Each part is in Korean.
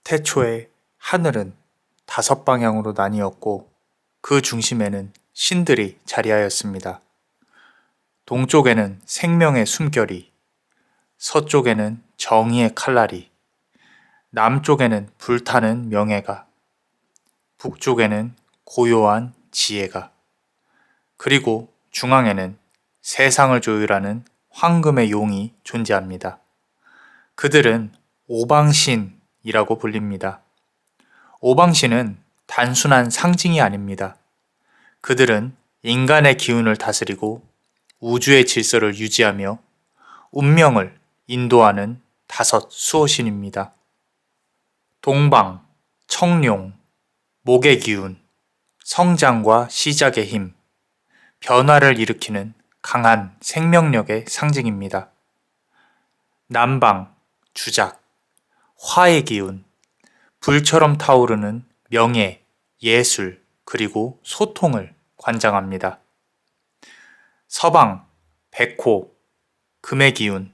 태초에 하늘은 5방향으로 나뉘었고 그 중심에는 신들이 자리하였습니다. 동쪽에는 생명의 숨결이, 서쪽에는 정의의 칼날이, 남쪽에는 불타는 명예가, 북쪽에는 고요한 지혜가, 그리고 중앙에는 세상을 조율하는 황금의 용이 존재합니다. 그들은 오방신이라고 불립니다. 오방신은 단순한 상징이 아닙니다. 그들은 인간의 기운을 다스리고 우주의 질서를 유지하며 운명을 인도하는 5 수호신입니다. 동방, 청룡, 목의 기운, 성장과 시작의 힘, 변화를 일으키는 강한 생명력의 상징입니다. 남방, 주작, 화의 기운, 불처럼 타오르는 명예, 예술, 그리고 소통을 관장합니다. 서방, 백호, 금의 기운,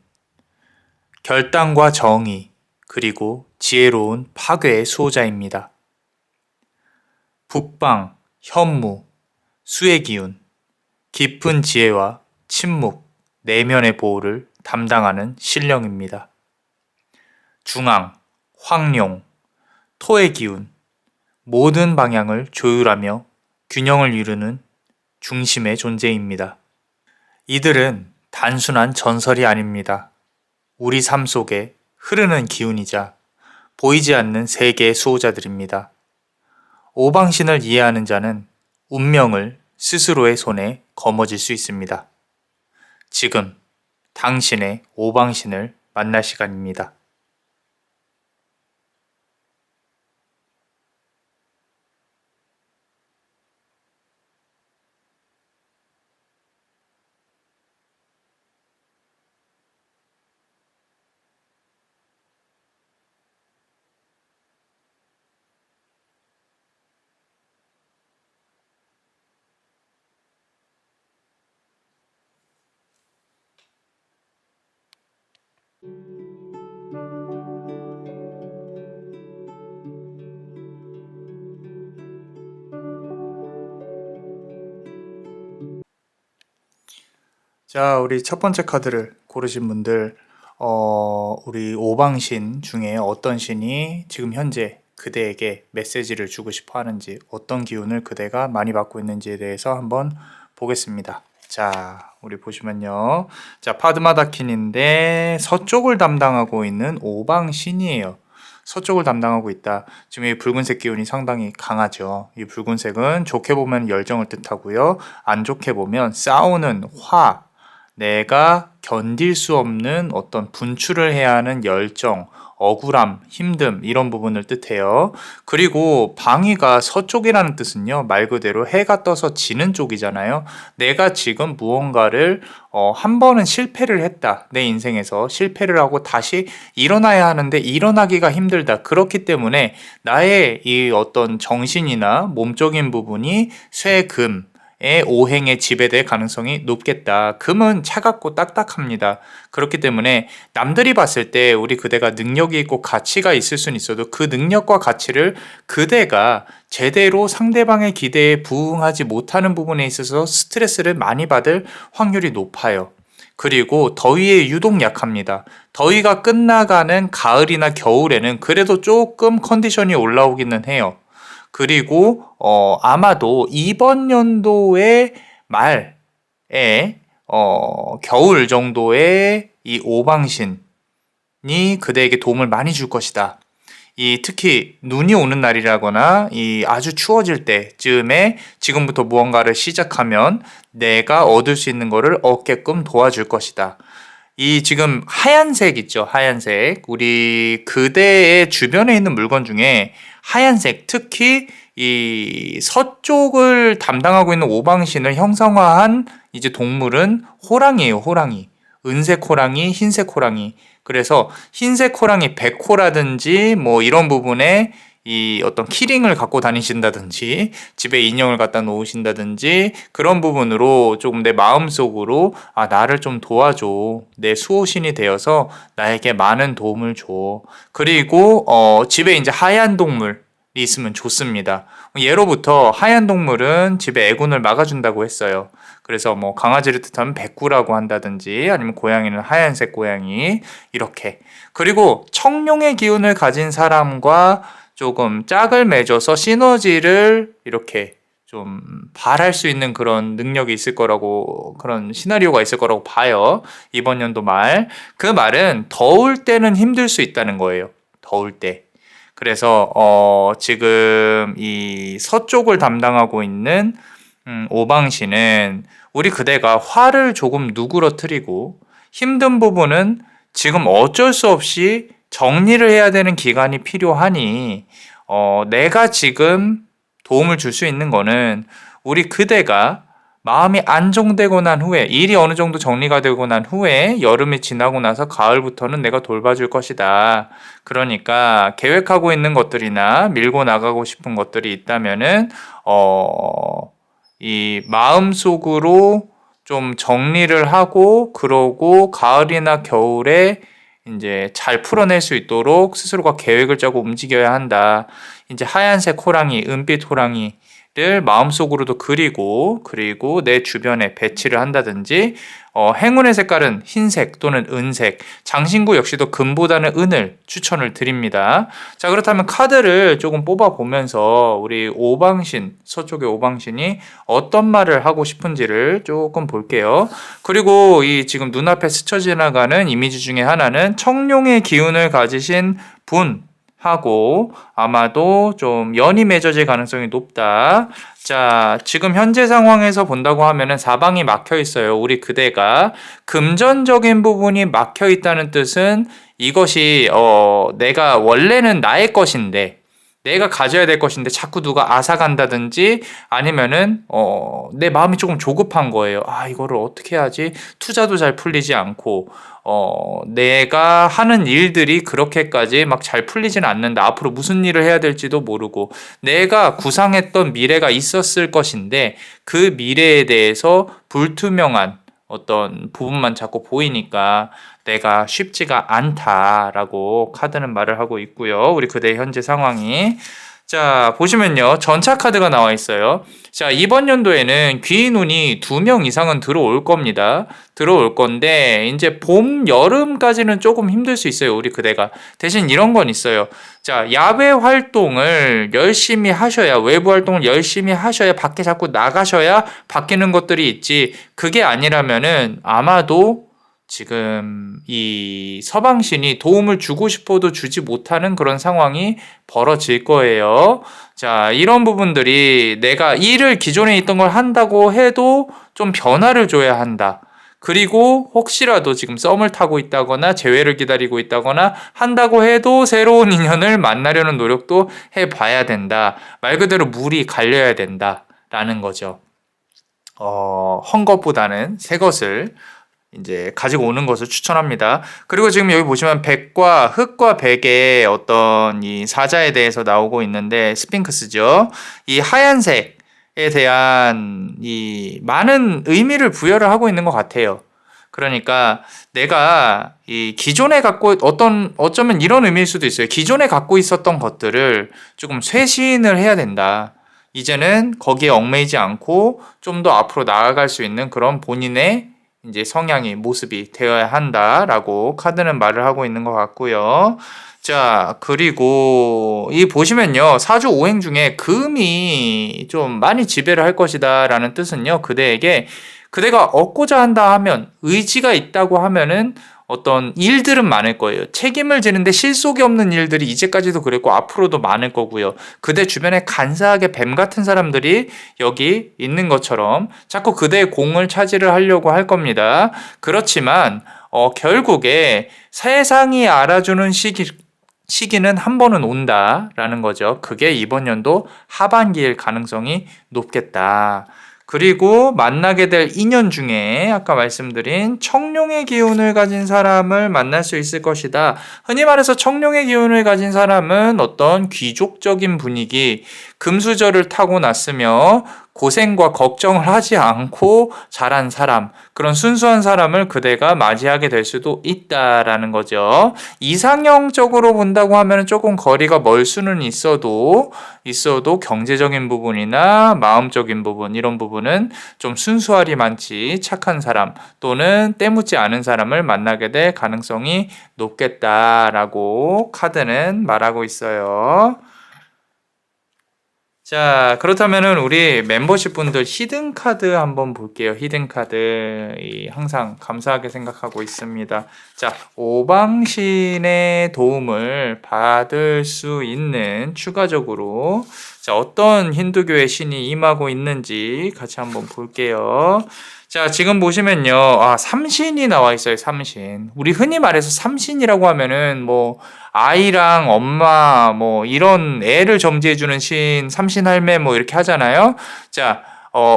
결단과 정의, 그리고 지혜로운 파괴의 수호자입니다. 북방, 현무, 수의 기운, 깊은 지혜와 침묵, 내면의 보호를 담당하는 신령입니다. 중앙, 황룡, 토의 기운, 모든 방향을 조율하며 균형을 이루는 중심의 존재입니다. 이들은 단순한 전설이 아닙니다. 우리 삶 속에 흐르는 기운이자 보이지 않는 세계의 수호자들입니다. 오방신을 이해하는 자는 운명을 스스로의 손에 거머쥘 수 있습니다. 지금 당신의 오방신을 만날 시간입니다. 자, 우리 첫 번째 카드를 고르신 분들, 우리 오방신 중에 어떤 신이 지금 현재 그대에게 메시지를 주고 싶어 하는지, 어떤 기운을 그대가 많이 받고 있는지에 대해서 한번 보겠습니다. 자, 우리 보시면요. 자, 파드마다킨인데 서쪽을 담당하고 있는 오방신이에요. 서쪽을 담당하고 있다. 지금 이 붉은색 기운이 상당히 강하죠. 이 붉은색은 좋게 보면 열정을 뜻하고요. 안 좋게 보면 싸우는 화, 내가 견딜 수 없는 어떤 분출을 해야 하는 열정, 억울함, 힘듦 이런 부분을 뜻해요. 그리고 방위가 서쪽이라는 뜻은요. 말 그대로 해가 떠서 지는 쪽이잖아요. 내가 지금 무언가를 한 번은 실패를 했다. 내 인생에서 실패를 하고 다시 일어나야 하는데 일어나기가 힘들다. 그렇기 때문에 나의 이 어떤 정신이나 몸적인 부분이 쇠, 금, 의 오행에 지배될 가능성이 높겠다. 금은 차갑고 딱딱합니다. 그렇기 때문에 남들이 봤을 때 우리 그대가 능력이 있고 가치가 있을 수는 있어도 그 능력과 가치를 그대가 제대로 상대방의 기대에 부응하지 못하는 부분에 있어서 스트레스를 많이 받을 확률이 높아요. 그리고 더위에 유독 약합니다. 더위가 끝나가는 가을이나 겨울에는 그래도 조금 컨디션이 올라오기는 해요. 그리고 아마도 이번 연도의 말에 겨울 정도에 이 오방신이 그대에게 도움을 많이 줄 것이다. 이 특히 눈이 오는 날이라거나 이 아주 추워질 때쯤에 지금부터 무언가를 시작하면 내가 얻을 수 있는 것을 얻게끔 도와줄 것이다. 이 지금 하얀색 있죠? 하얀색. 우리 그대의 주변에 있는 물건 중에 하얀색, 특히 이 서쪽을 담당하고 있는 오방신을 형성화한 이제 동물은 호랑이에요, 호랑이. 은색 호랑이, 흰색 호랑이. 그래서 흰색 호랑이 백호라든지 뭐 이런 부분에 이 어떤 키링을 갖고 다니신다든지 집에 인형을 갖다 놓으신다든지 그런 부분으로 조금 내 마음속으로 나를 좀 도와줘. 내 수호신이 되어서 나에게 많은 도움을 줘. 그리고 집에 이제 하얀 동물이 있으면 좋습니다. 예로부터 하얀 동물은 집에 애군을 막아준다고 했어요. 그래서 뭐 강아지를 뜻하면 백구라고 한다든지 아니면 고양이는 하얀색 고양이 이렇게. 그리고 청룡의 기운을 가진 사람과 조금 짝을 맺어서 시너지를 이렇게 좀 발할 수 있는 그런 능력이 있을 거라고, 그런 시나리오가 있을 거라고 봐요. 이번 연도 말. 그 말은 더울 때는 힘들 수 있다는 거예요. 더울 때. 그래서 지금 이 서쪽을 담당하고 있는 오방신은 우리 그대가 화를 조금 누그러뜨리고 힘든 부분은 지금 어쩔 수 없이 정리를 해야 되는 기간이 필요하니 내가 지금 도움을 줄 수 있는 거는 우리 그대가 마음이 안정되고 난 후에, 일이 어느 정도 정리가 되고 난 후에 여름이 지나고 나서 가을부터는 내가 돌봐줄 것이다. 그러니까 계획하고 있는 것들이나 밀고 나가고 싶은 것들이 있다면은 이 마음속으로 좀 정리를 하고, 그러고 가을이나 겨울에 이제 잘 풀어낼 수 있도록 스스로가 계획을 짜고 움직여야 한다. 이제 하얀색 호랑이, 은빛 호랑이를 마음속으로도 그리고 내 주변에 배치를 한다든지, 행운의 색깔은 흰색 또는 은색, 장신구 역시도 금보다는 은을 추천을 드립니다. 자, 그렇다면 카드를 조금 뽑아보면서 우리 오방신, 서쪽의 오방신이 어떤 말을 하고 싶은지를 조금 볼게요. 그리고 이 지금 눈앞에 스쳐 지나가는 이미지 중에 하나는 청룡의 기운을 가지신 분 하고 아마도 좀 연이 맺어질 가능성이 높다. 자, 지금 현재 상황에서 본다고 하면은 사방이 막혀 있어요. 우리 그대가 금전적인 부분이 막혀 있다는 뜻은 이것이 내가 원래는 나의 것인데, 내가 가져야 될 것인데 자꾸 누가 앗아간다든지 아니면은 내 마음이 조금 조급한 거예요. 이거를 어떻게 하지? 투자도 잘 풀리지 않고 내가 하는 일들이 그렇게까지 막 잘 풀리지는 않는다. 앞으로 무슨 일을 해야 될지도 모르고 내가 구상했던 미래가 있었을 것인데 그 미래에 대해서 불투명한 어떤 부분만 자꾸 보이니까 내가 쉽지가 않다라고 카드는 말을 하고 있고요. 우리 그대의 현재 상황이. 자, 보시면요. 전차 카드가 나와 있어요. 자, 이번 연도에는 귀인운이 2명 이상은 들어올 겁니다. 들어올 건데 이제 봄, 여름까지는 조금 힘들 수 있어요. 우리 그대가. 대신 이런 건 있어요. 자, 야외 활동을 열심히 하셔야, 외부 활동을 열심히 하셔야, 밖에 자꾸 나가셔야 바뀌는 것들이 있지. 그게 아니라면은 아마도 지금 이 서방신이 도움을 주고 싶어도 주지 못하는 그런 상황이 벌어질 거예요. 자, 이런 부분들이 내가 일을 기존에 있던 걸 한다고 해도 좀 변화를 줘야 한다. 그리고 혹시라도 지금 썸을 타고 있다거나 재회를 기다리고 있다거나 한다고 해도 새로운 인연을 만나려는 노력도 해봐야 된다. 말 그대로 물이 갈려야 된다라는 거죠. 헌 것보다는 새 것을 이제 가지고 오는 것을 추천합니다. 그리고 지금 여기 보시면 백과 흑과 백의 어떤 이 사자에 대해서 나오고 있는데 스핑크스죠. 이 하얀색에 대한 이 많은 의미를 부여를 하고 있는 것 같아요. 그러니까 내가 이 기존에 갖고 어쩌면 이런 의미일 수도 있어요. 기존에 갖고 있었던 것들을 조금 쇄신을 해야 된다. 이제는 거기에 얽매이지 않고 좀 더 앞으로 나아갈 수 있는 그런 본인의 이제 성향이, 모습이 되어야 한다라고 카드는 말을 하고 있는 것 같고요. 자, 그리고 이 보시면요. 사주 오행 중에 금이 좀 많이 지배를 할 것이다 라는 뜻은요. 그대가 얻고자 한다 하면, 의지가 있다고 하면은 어떤 일들은 많을 거예요. 책임을 지는데 실속이 없는 일들이 이제까지도 그랬고 앞으로도 많을 거고요. 그대 주변에 간사하게 뱀 같은 사람들이 여기 있는 것처럼 자꾸 그대의 공을 차지를 하려고 할 겁니다. 그렇지만 결국에 세상이 알아주는 시기는 한 번은 온다라는 거죠. 그게 이번 연도 하반기일 가능성이 높겠다. 그리고 만나게 될 인연 중에 아까 말씀드린 청룡의 기운을 가진 사람을 만날 수 있을 것이다. 흔히 말해서 청룡의 기운을 가진 사람은 어떤 귀족적인 분위기, 금수저를 타고 났으며 고생과 걱정을 하지 않고 자란 사람, 그런 순수한 사람을 그대가 맞이하게 될 수도 있다라는 거죠. 이상형적으로 본다고 하면 조금 거리가 멀 수는 있어도 경제적인 부분이나 마음적인 부분, 이런 부분은 좀 순수하리 많지 착한 사람 또는 때묻지 않은 사람을 만나게 될 가능성이 높겠다라고 카드는 말하고 있어요. 자, 그렇다면은 우리 멤버십 분들 히든 카드 한번 볼게요. 히든 카드 항상 감사하게 생각하고 있습니다. 자, 오방신의 도움을 받을 수 있는 추가적으로 자, 어떤 힌두교의 신이 임하고 있는지 같이 한번 볼게요. 자, 지금 보시면요. 삼신이 나와 있어요. 삼신. 우리 흔히 말해서 삼신이라고 하면은 뭐 아이랑 엄마 뭐 이런 애를 점지해주는 신, 삼신할매 뭐 이렇게 하잖아요. 자,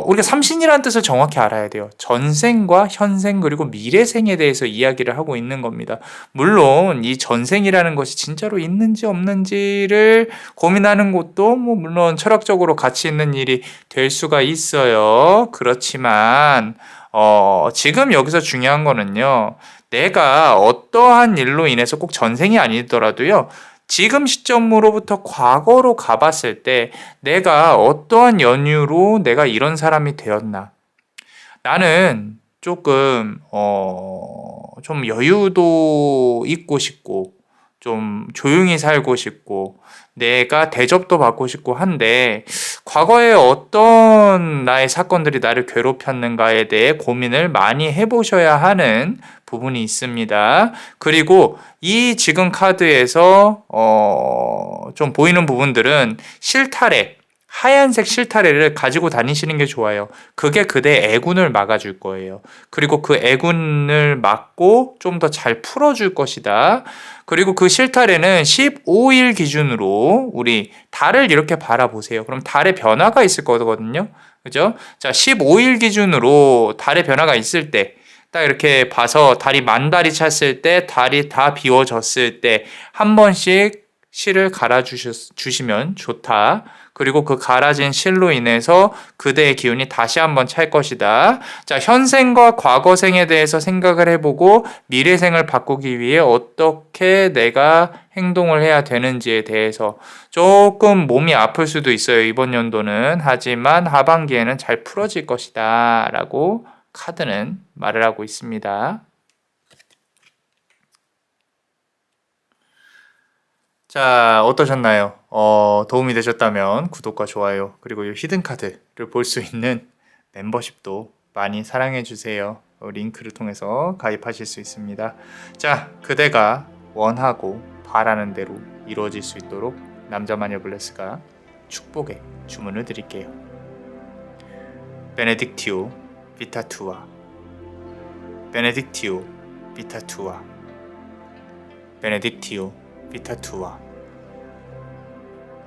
우리가 삼신이라는 뜻을 정확히 알아야 돼요. 전생과 현생 그리고 미래생에 대해서 이야기를 하고 있는 겁니다. 물론 이 전생이라는 것이 진짜로 있는지 없는지를 고민하는 것도 뭐 물론 철학적으로 가치 있는 일이 될 수가 있어요. 그렇지만 지금 여기서 중요한 거는요. 내가 어떠한 일로 인해서 꼭 전생이 아니더라도요. 지금 시점으로부터 과거로 가봤을 때 내가 어떠한 연유로 내가 이런 사람이 되었나. 나는 조금 좀 여유도 있고 싶고 좀 조용히 살고 싶고 내가 대접도 받고 싶고 한데 과거에 어떤 나의 사건들이 나를 괴롭혔는가에 대해 고민을 많이 해보셔야 하는 부분이 있습니다. 그리고 이 지금 카드에서 좀 보이는 부분들은 실타래, 하얀색 실타래를 가지고 다니시는 게 좋아요. 그게 그대의 애군을 막아줄 거예요. 그리고 그 애군을 막고 좀 더 잘 풀어줄 것이다. 그리고 그 실타래는 15일 기준으로 우리 달을 이렇게 바라보세요. 그럼 달의 변화가 있을 거거든요. 그죠? 자, 15일 기준으로 달의 변화가 있을 때, 딱 이렇게 봐서 달이 만 달이 찼을 때, 달이 다 비워졌을 때, 한 번씩 실을 갈아주시면 좋다. 그리고 그 갈아진 실로 인해서 그대의 기운이 다시 한번 찰 것이다. 자, 현생과 과거생에 대해서 생각을 해보고 미래생을 바꾸기 위해 어떻게 내가 행동을 해야 되는지에 대해서 조금 몸이 아플 수도 있어요. 이번 연도는. 하지만 하반기에는 잘 풀어질 것이다. 라고 카드는 말을 하고 있습니다. 자, 어떠셨나요? 도움이 되셨다면 구독과 좋아요, 그리고 이 히든 카드를 볼 수 있는 멤버십도 많이 사랑해 주세요. 링크를 통해서 가입하실 수 있습니다. 자, 그대가 원하고 바라는 대로 이루어질 수 있도록 남자마녀 블레스가 축복의 주문을 드릴게요. 베네딕티오 비타투아, 베네딕티오 비타투아, 베네딕티오 비타투아.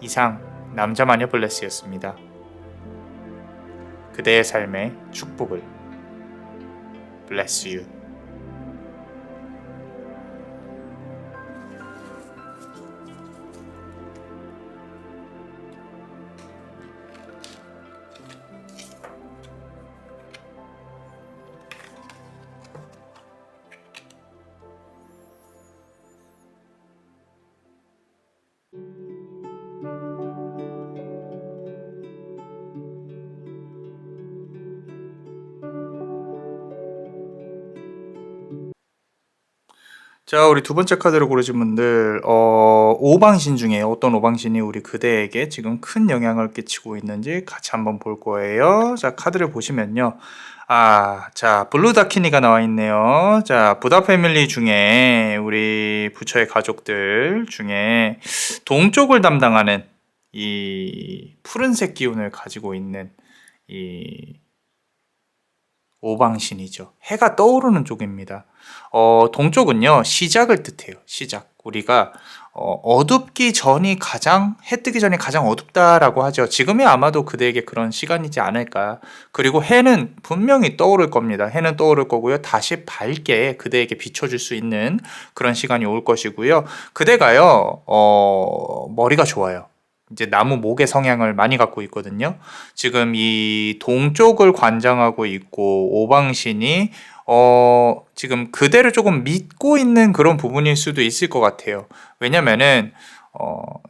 이상 남자마녀 블레스였습니다. 그대의 삶의 축복을. Bless you. 자, 우리 두 번째 카드를 고르신 분들, 오방신 중에 어떤 오방신이 우리 그대에게 지금 큰 영향을 끼치고 있는지 같이 한번 볼 거예요. 자, 카드를 보시면요. 자, 블루다키니가 나와 있네요. 자, 부다 패밀리 중에 우리 부처의 가족들 중에 동쪽을 담당하는 이 푸른색 기운을 가지고 있는 이 오방신이죠. 해가 떠오르는 쪽입니다. 동쪽은요, 시작을 뜻해요. 시작. 우리가 어둡기 전이 가장 해 뜨기 전이 가장 어둡다라고 하죠. 지금이 아마도 그대에게 그런 시간이지 않을까. 그리고 해는 분명히 떠오를 겁니다. 해는 떠오를 거고요. 다시 밝게 그대에게 비춰줄 수 있는 그런 시간이 올 것이고요. 그대가요, 머리가 좋아요. 이제 나무 목의 성향을 많이 갖고 있거든요. 지금 이 동쪽을 관장하고 있고 오방신이 지금 그대를 조금 믿고 있는 그런 부분일 수도 있을 것 같아요. 왜냐면은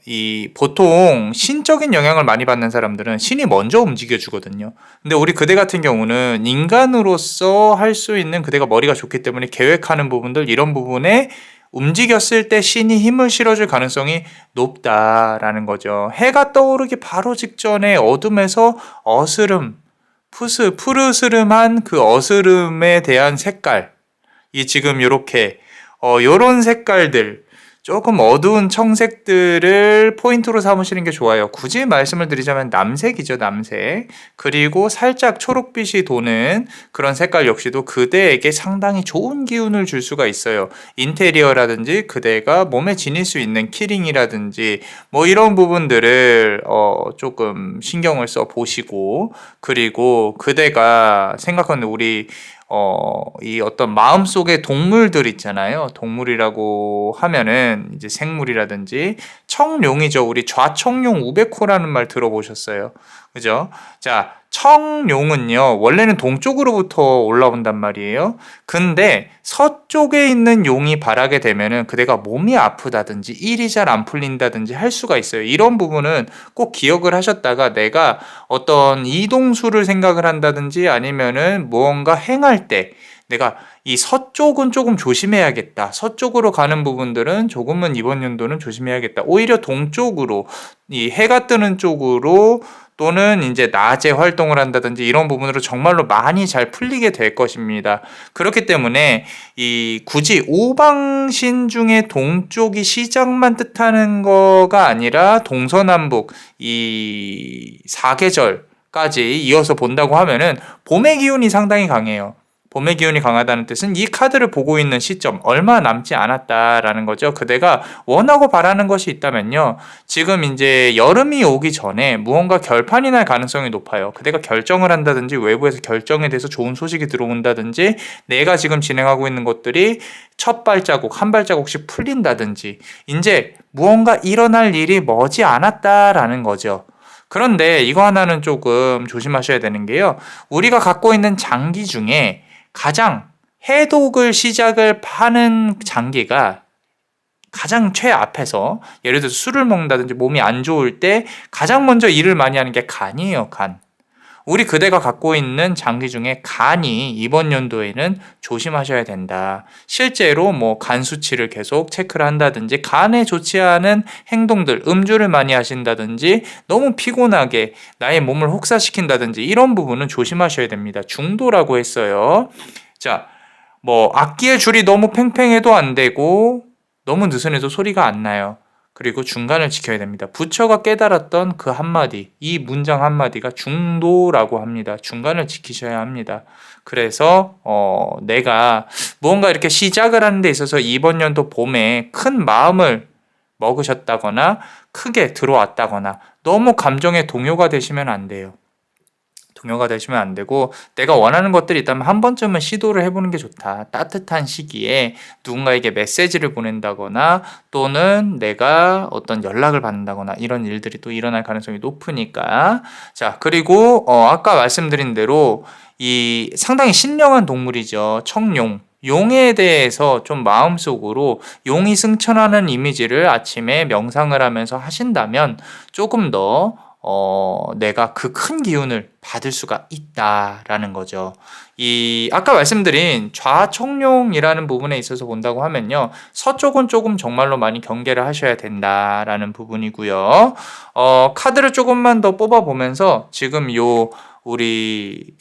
이 보통 신적인 영향을 많이 받는 사람들은 신이 먼저 움직여 주거든요. 근데 우리 그대 같은 경우는 인간으로서 할 수 있는, 그대가 머리가 좋기 때문에 계획하는 부분들, 이런 부분에 움직였을 때 신이 힘을 실어줄 가능성이 높다라는 거죠. 해가 떠오르기 바로 직전에 어둠에서 어스름, 푸르스름한 그 어스름에 대한 색깔, 이 지금 요렇게 요런 색깔들, 조금 어두운 청색들을 포인트로 삼으시는 게 좋아요. 굳이 말씀을 드리자면 남색이죠, 남색. 그리고 살짝 초록빛이 도는 그런 색깔 역시도 그대에게 상당히 좋은 기운을 줄 수가 있어요. 인테리어라든지 그대가 몸에 지닐 수 있는 키링이라든지 뭐 이런 부분들을 조금 신경을 써 보시고, 그리고 그대가 생각하는 우리 이 어떤 마음속의 동물들 있잖아요. 동물이라고 하면은 이제 생물이라든지 청룡이죠. 우리 좌청룡 우베코라는 말 들어보셨어요? 그죠? 자, 청룡은요, 원래는 동쪽으로부터 올라온단 말이에요. 근데 서쪽에 있는 용이 발하게 되면은 그대가 몸이 아프다든지 일이 잘 안 풀린다든지 할 수가 있어요. 이런 부분은 꼭 기억을 하셨다가 내가 어떤 이동수를 생각을 한다든지 아니면은 무언가 행할 때 내가 이 서쪽은 조금 조심해야겠다. 서쪽으로 가는 부분들은 조금은 이번 연도는 조심해야겠다. 오히려 동쪽으로, 이 해가 뜨는 쪽으로 또는 이제 낮에 활동을 한다든지 이런 부분으로 정말로 많이 잘 풀리게 될 것입니다. 그렇기 때문에 이 굳이 오방신 중에 동쪽이 시작만 뜻하는 거가 아니라 동서남북 이 사계절까지 이어서 본다고 하면은 봄의 기운이 상당히 강해요. 봄의 기운이 강하다는 뜻은 이 카드를 보고 있는 시점, 얼마 남지 않았다라는 거죠. 그대가 원하고 바라는 것이 있다면요, 지금 이제 여름이 오기 전에 무언가 결판이 날 가능성이 높아요. 그대가 결정을 한다든지 외부에서 결정에 대해서 좋은 소식이 들어온다든지 내가 지금 진행하고 있는 것들이 첫 발자국, 한 발자국씩 풀린다든지 이제 무언가 일어날 일이 머지 않았다라는 거죠. 그런데 이거 하나는 조금 조심하셔야 되는 게요, 우리가 갖고 있는 장기 중에 가장 해독을 시작을 하는 장기가 가장 최앞에서, 예를 들어서 술을 먹는다든지 몸이 안 좋을 때 가장 먼저 일을 많이 하는 게 간이에요, 간. 우리 그대가 갖고 있는 장기 중에 간이 이번 연도에는 조심하셔야 된다. 실제로 뭐 간 수치를 계속 체크를 한다든지 간에 좋지 않은 행동들, 음주를 많이 하신다든지 너무 피곤하게 나의 몸을 혹사시킨다든지 이런 부분은 조심하셔야 됩니다. 중도라고 했어요. 자, 뭐 악기의 줄이 너무 팽팽해도 안 되고 너무 느슨해도 소리가 안 나요. 그리고 중간을 지켜야 됩니다. 부처가 깨달았던 그 한마디, 이 문장 한마디가 중도라고 합니다. 중간을 지키셔야 합니다. 그래서 내가 무언가 이렇게 시작을 하는 데 있어서 이번 연도 봄에 큰 마음을 먹으셨다거나 크게 들어왔다거나 너무 감정의 동요가 되시면 안 돼요. 동요가 되시면 안 되고, 내가 원하는 것들이 있다면 한 번쯤은 시도를 해보는 게 좋다. 따뜻한 시기에 누군가에게 메시지를 보낸다거나 또는 내가 어떤 연락을 받는다거나 이런 일들이 또 일어날 가능성이 높으니까. 자, 그리고 아까 말씀드린 대로 이 상당히 신령한 동물이죠. 청룡. 용에 대해서 좀 마음속으로 용이 승천하는 이미지를 아침에 명상을 하면서 하신다면 조금 더 내가 그 큰 기운을 받을 수가 있다라는 거죠. 이 아까 말씀드린 좌청룡이라는 부분에 있어서 본다고 하면요, 서쪽은 조금 정말로 많이 경계를 하셔야 된다라는 부분이고요. 카드를 조금만 더 뽑아 보면서 지금 요 우리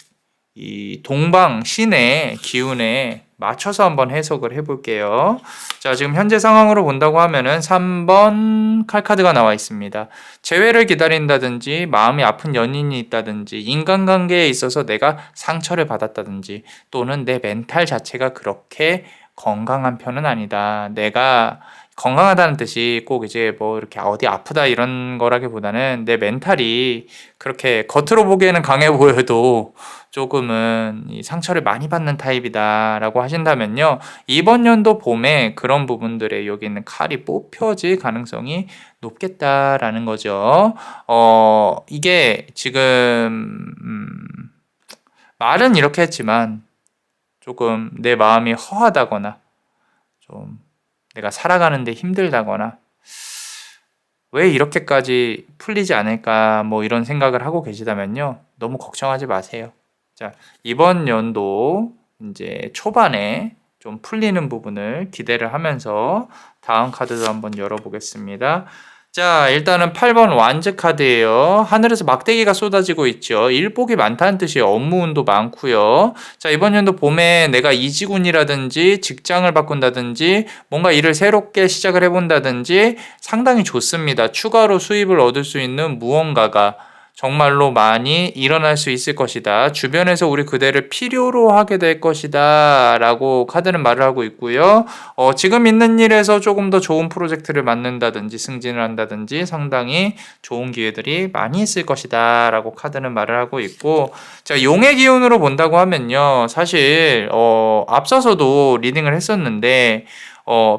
이 동방 신의 기운에 맞춰서 한번 해석을 해볼게요. 자, 지금 현재 상황으로 본다고 하면은 3번 칼카드가 나와 있습니다. 재회를 기다린다든지 마음이 아픈 연인이 있다든지 인간관계에 있어서 내가 상처를 받았다든지 또는 내 멘탈 자체가 그렇게 건강한 편은 아니다. 내가 건강하다는 뜻이 꼭 이제 뭐 이렇게 어디 아프다 이런 거라기보다는 내 멘탈이 그렇게 겉으로 보기에는 강해 보여도 조금은 이 상처를 많이 받는 타입이다라고 하신다면요. 이번 연도 봄에 그런 부분들에 여기 있는 칼이 뽑혀질 가능성이 높겠다라는 거죠. 이게 지금 말은 이렇게 했지만 조금 내 마음이 허하다거나 좀 내가 살아가는데 힘들다거나 왜 이렇게까지 풀리지 않을까 뭐 이런 생각을 하고 계시다면요. 너무 걱정하지 마세요. 자, 이번 연도 이제 초반에 좀 풀리는 부분을 기대를 하면서 다음 카드도 한번 열어보겠습니다. 자, 일단은 8번 완즈 카드예요. 하늘에서 막대기가 쏟아지고 있죠. 일복이 많다는 뜻이에요. 업무 운도 많고요. 자, 이번 연도 봄에 내가 이직운이라든지 직장을 바꾼다든지 뭔가 일을 새롭게 시작을 해본다든지 상당히 좋습니다. 추가로 수입을 얻을 수 있는 무언가가 정말로 많이 일어날 수 있을 것이다. 주변에서 우리 그대를 필요로 하게 될 것이다. 라고 카드는 말을 하고 있고요. 지금 있는 일에서 조금 더 좋은 프로젝트를 맡는다든지 승진을 한다든지 상당히 좋은 기회들이 많이 있을 것이다. 라고 카드는 말을 하고 있고, 자, 용의 기운으로 본다고 하면요. 사실, 앞서서도 리딩을 했었는데,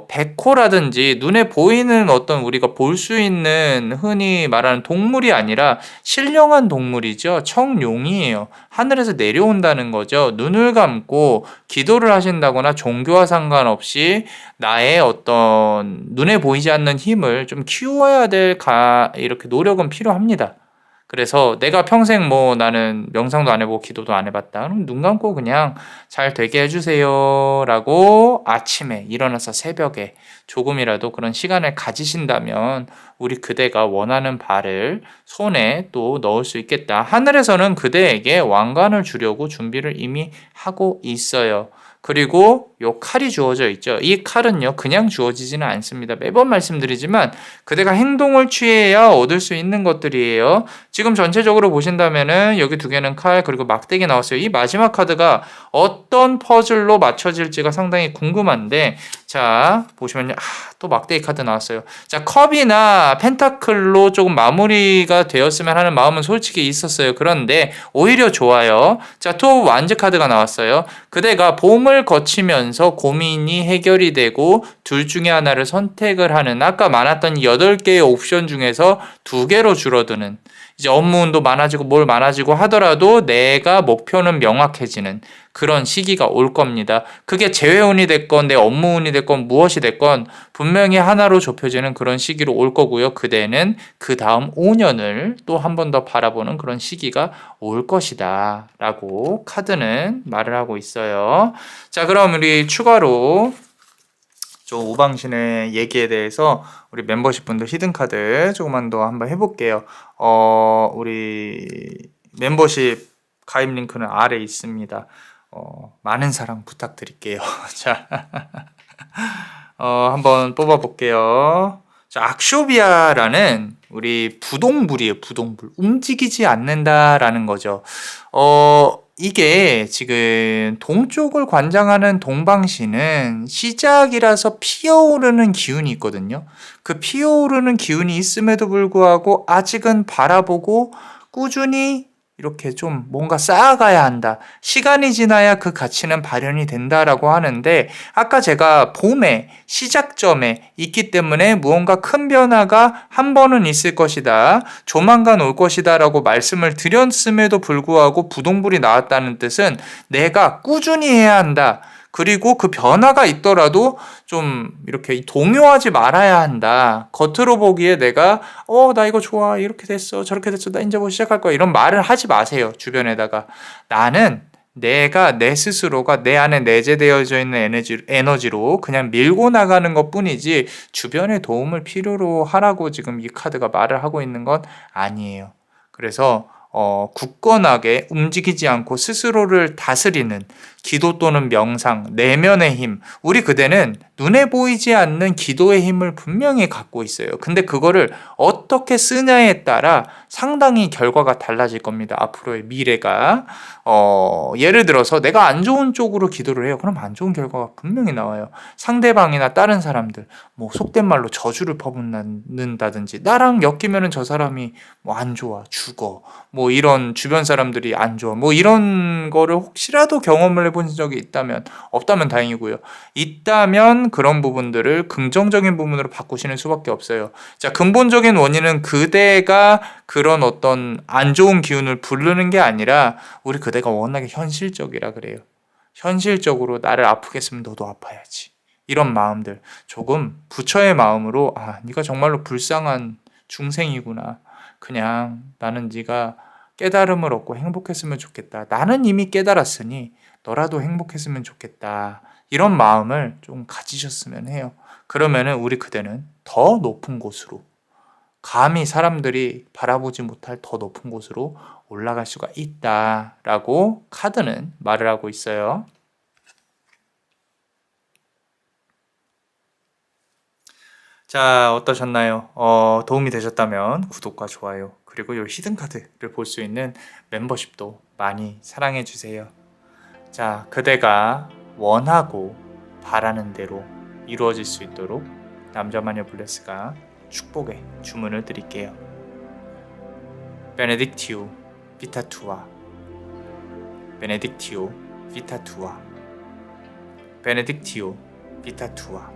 백호라든지 눈에 보이는 어떤 우리가 볼 수 있는 흔히 말하는 동물이 아니라 신령한 동물이죠. 청룡이에요. 하늘에서 내려온다는 거죠. 눈을 감고 기도를 하신다거나 종교와 상관없이 나의 어떤 눈에 보이지 않는 힘을 좀 키워야 이렇게 노력은 필요합니다. 그래서 내가 평생 뭐 나는 명상도 안 해보고 기도도 안 해봤다. 그럼 눈 감고 그냥 잘 되게 해주세요 라고 아침에 일어나서 새벽에 조금이라도 그런 시간을 가지신다면 우리 그대가 원하는 바를 손에 또 넣을 수 있겠다. 하늘에서는 그대에게 왕관을 주려고 준비를 이미 하고 있어요. 그리고 요 칼이 주어져 있죠. 이 칼은요 그냥 주어지지는 않습니다. 매번 말씀드리지만 그대가 행동을 취해야 얻을 수 있는 것들이에요. 지금 전체적으로 보신다면은 여기 두 개는 칼 그리고 막대기 나왔어요. 이 마지막 카드가 어떤 퍼즐로 맞춰질지가 상당히 궁금한데, 자 보시면요, 또 막대기 카드 나왔어요. 자, 컵이나 펜타클로 조금 마무리가 되었으면 하는 마음은 솔직히 있었어요. 그런데 오히려 좋아요. 자, 투 완즈 카드가 나왔어요. 그대가 봄을 거치면서 고민이 해결이 되고 둘 중에 하나를 선택을 하는, 아까 많았던 8개의 옵션 중에서 2개로 줄어드는, 이제 업무운도 많아지고 뭘 많아지고 하더라도 내가 목표는 명확해지는 그런 시기가 올 겁니다. 그게 재회운이 됐건 내 업무운이 됐건 무엇이 됐건 분명히 하나로 좁혀지는 그런 시기로 올 거고요. 그대는 그 다음 5년을 또 한 번 더 바라보는 그런 시기가 올 것이다 라고 카드는 말을 하고 있어요. 자, 그럼 우리 추가로 오방신의 얘기에 대해서 우리 멤버십 분들 히든카드 조금만 더 한번 해볼게요. 우리 멤버십 가입 링크는 아래 있습니다. 많은 사랑 부탁드릴게요. 자, 한번 뽑아볼게요. 자, 악쇼비아라는 우리 부동불이에요. 부동불. 움직이지 않는다라는 거죠. 이게 지금 동쪽을 관장하는 동방신은 시작이라서 피어오르는 기운이 있거든요. 그 피어오르는 기운이 있음에도 불구하고 아직은 바라보고 꾸준히 이렇게 좀 뭔가 쌓아가야 한다. 시간이 지나야 그 가치는 발현이 된다라고 하는데, 아까 제가 봄에 시작점에 있기 때문에 무언가 큰 변화가 한 번은 있을 것이다. 조만간 올 것이다 라고 말씀을 드렸음에도 불구하고 부동불이 나왔다는 뜻은 내가 꾸준히 해야 한다. 그리고 그 변화가 있더라도 좀 이렇게 동요하지 말아야 한다. 겉으로 보기에 내가 나 이거 좋아, 이렇게 됐어, 저렇게 됐어, 나 이제 뭐 시작할 거야, 이런 말을 하지 마세요. 주변에다가 나는 내가 내 스스로가 내 안에 내재되어져 있는 에너지로 그냥 밀고 나가는 것 뿐이지 주변의 도움을 필요로 하라고 지금 이 카드가 말을 하고 있는 건 아니에요. 그래서 굳건하게 움직이지 않고 스스로를 다스리는 기도 또는 명상, 내면의 힘. 우리 그대는 눈에 보이지 않는 기도의 힘을 분명히 갖고 있어요. 근데 그거를 어떻게 쓰냐에 따라 상당히 결과가 달라질 겁니다. 앞으로의 미래가. 예를 들어서 내가 안 좋은 쪽으로 기도를 해요. 그럼 안 좋은 결과가 분명히 나와요. 상대방이나 다른 사람들, 뭐 속된 말로 저주를 퍼붓는다든지, 나랑 엮이면은 저 사람이 뭐 안 좋아, 죽어, 뭐 이런 주변 사람들이 안 좋아, 뭐 이런 거를 혹시라도 경험을 해본 적이 없다면 다행이고요. 있다면 그런 부분들을 긍정적인 부분으로 바꾸시는 수밖에 없어요. 자, 근본적인 원인은 그대가 그런 어떤 안 좋은 기운을 부르는 게 아니라 우리 그대가 워낙에 현실적이라 그래요. 현실적으로 나를 아프게 했으면 너도 아파야지. 이런 마음들, 조금 부처의 마음으로 네가 정말로 불쌍한 중생이구나. 그냥 나는 네가 깨달음을 얻고 행복했으면 좋겠다. 나는 이미 깨달았으니 너라도 행복했으면 좋겠다. 이런 마음을 좀 가지셨으면 해요. 그러면은 우리 그대는 더 높은 곳으로, 감히 사람들이 바라보지 못할 더 높은 곳으로 올라갈 수가 있다라고 카드는 말을 하고 있어요. 자, 어떠셨나요? 도움이 되셨다면 구독과 좋아요, 그리고 이 히든 카드를 볼 수 있는 멤버십도 많이 사랑해 주세요. 자, 그대가 원하고 바라는 대로 이루어질 수 있도록 남자마녀 블레스가 축복의 주문을 드릴게요. 베네딕티오 비타투아, 베네딕티오 비타투아, 베네딕티오 비타투아.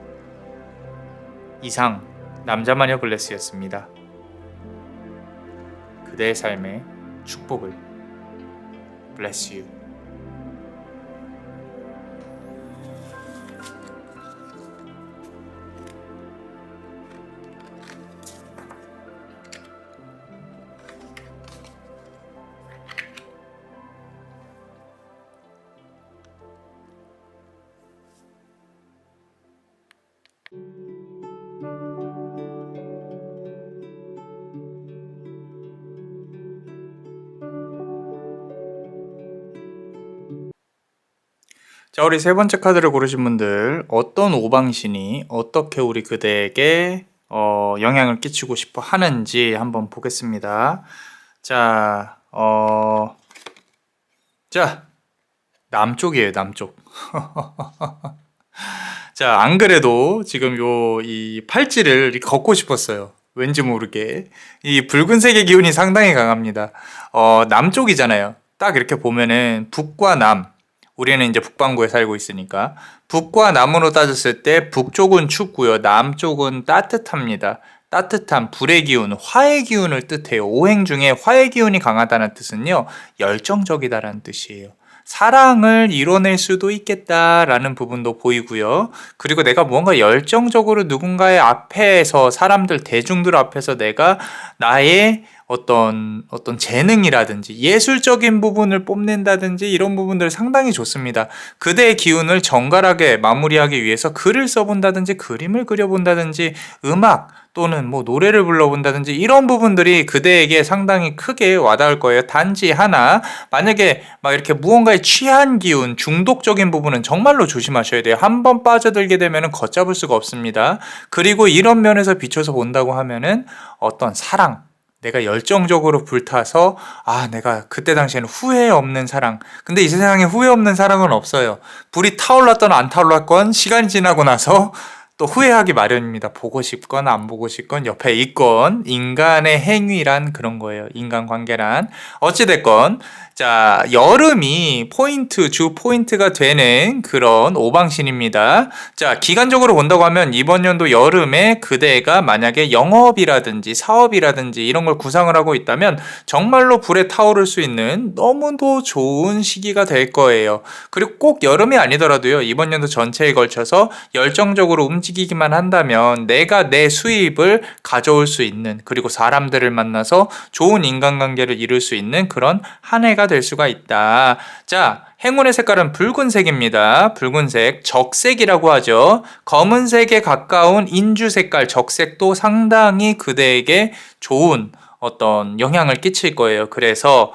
이상 남자마녀 블레스였습니다. 그대의 삶에 축복을. Bless you. 자, 우리 세 번째 카드를 고르신 분들, 어떤 오방신이 어떻게 우리 그대에게 영향을 끼치고 싶어 하는지 한번 보겠습니다. 자, 남쪽이에요, 남쪽. 자, 안 그래도 지금 이 팔찌를 이렇게 걷고 싶었어요. 왠지 모르게. 이 붉은색의 기운이 상당히 강합니다. 남쪽이잖아요. 딱 이렇게 보면은 북과 남, 우리는 이제 북반구에 살고 있으니까 북과 남으로 따졌을 때 북쪽은 춥고요, 남쪽은 따뜻합니다. 따뜻한 불의 기운, 화의 기운을 뜻해요. 오행 중에 화의 기운이 강하다는 뜻은요, 열정적이다라는 뜻이에요. 사랑을 이뤄낼 수도 있겠다라는 부분도 보이고요. 그리고 내가 무언가 열정적으로 누군가의 앞에서, 사람들, 대중들 앞에서 내가 나의 어떤 재능이라든지 예술적인 부분을 뽐낸다든지 이런 부분들 상당히 좋습니다. 그대의 기운을 정갈하게 마무리하기 위해서 글을 써본다든지 그림을 그려본다든지 음악 또는 뭐 노래를 불러본다든지 이런 부분들이 그대에게 상당히 크게 와닿을 거예요. 단지 하나, 만약에 막 이렇게 무언가에 취한 기운, 중독적인 부분은 정말로 조심하셔야 돼요. 한번 빠져들게 되면 걷잡을 수가 없습니다. 그리고 이런 면에서 비춰서 본다고 하면은 어떤 사랑, 내가 열정적으로 불타서 내가 그때 당시에는 후회 없는 사랑. 근데 이 세상에 후회 없는 사랑은 없어요. 불이 타올랐던 안 타올랐건 시간이 지나고 나서 또 후회하기 마련입니다. 보고 싶건 안 보고 싶건 옆에 있건, 인간의 행위란 그런 거예요. 인간관계란. 어찌됐건 자, 여름이 주 포인트가 되는 그런 오방신입니다. 자, 기간적으로 본다고 하면 이번 연도 여름에 그대가 만약에 영업이라든지 사업이라든지 이런 걸 구상을 하고 있다면 정말로 불에 타오를 수 있는 너무도 좋은 시기가 될 거예요. 그리고 꼭 여름이 아니더라도요, 이번 연도 전체에 걸쳐서 열정적으로 움직이기만 한다면 내가 내 수입을 가져올 수 있는, 그리고 사람들을 만나서 좋은 인간관계를 이룰 수 있는 그런 한 해가 될 수가 있다. 자, 행운의 색깔은 붉은색입니다. 붉은색, 적색이라고 하죠. 검은색에 가까운 인주 색깔 적색도 상당히 그대에게 좋은 어떤 영향을 끼칠 거예요. 그래서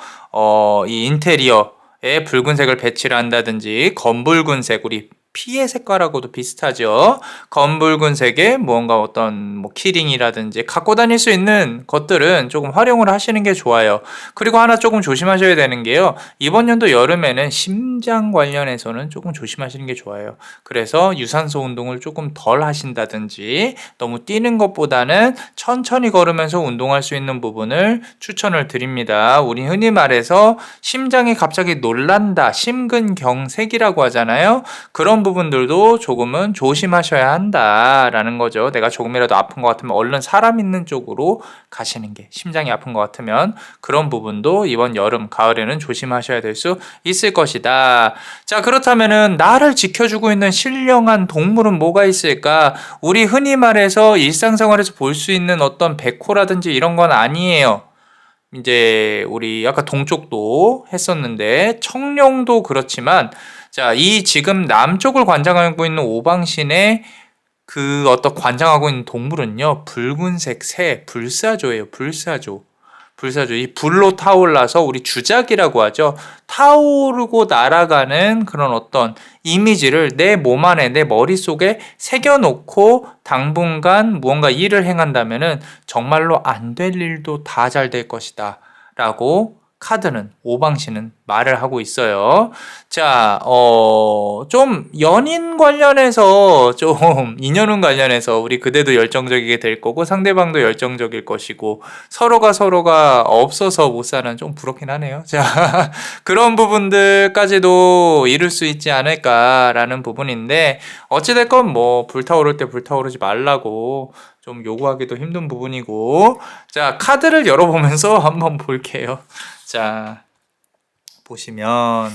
이 인테리어에 붉은색을 배치를 한다든지 검붉은색, 우리 피의 색깔하고도 비슷하죠. 검붉은색의 무언가 어떤 뭐 키링이라든지 갖고 다닐 수 있는 것들은 조금 활용을 하시는 게 좋아요. 그리고 하나 조금 조심하셔야 되는 게요. 이번 연도 여름에는 심장 관련해서는 조금 조심하시는 게 좋아요. 그래서 유산소 운동을 조금 덜 하신다든지 너무 뛰는 것보다는 천천히 걸으면서 운동할 수 있는 부분을 추천을 드립니다. 우리 흔히 말해서 심장이 갑자기 놀란다, 심근경색이라고 하잖아요. 그런 부분들도 조금은 조심하셔야 한다라는 거죠. 내가 조금이라도 아픈 것 같으면 얼른 사람 있는 쪽으로 가시는 게, 심장이 아픈 것 같으면 그런 부분도 이번 여름, 가을에는 조심하셔야 될 수 있을 것이다. 자, 그렇다면은 나를 지켜주고 있는 신령한 동물은 뭐가 있을까? 우리 흔히 말해서 일상생활에서 볼 수 있는 어떤 백호라든지 이런 건 아니에요. 이제 우리 아까 동쪽도 했었는데 청룡도 그렇지만, 자, 이 지금 남쪽을 관장하고 있는 오방신의 그 어떤 관장하고 있는 동물은요, 붉은색 새, 불사조예요. 불사조. 불사조. 이 불로 타올라서 우리 주작이라고 하죠. 타오르고 날아가는 그런 어떤 이미지를 내 몸 안에, 내 머릿속에 새겨놓고 당분간 무언가 일을 행한다면은 정말로 안 될 일도 다 잘 될 것이다. 라고 카드는, 오방신은 말을 하고 있어요. 자, 좀 연인 관련해서, 좀 인연운 관련해서 우리 그대도 열정적이게 될 거고 상대방도 열정적일 것이고 서로가 없어서 못 사는, 좀 부럽긴 하네요. 자, 그런 부분들까지도 이룰 수 있지 않을까라는 부분인데, 어찌됐건 뭐 불타오를 때 불타오르지 말라고 좀 요구하기도 힘든 부분이고. 자, 카드를 열어보면서 한번 볼게요. 자, 보시면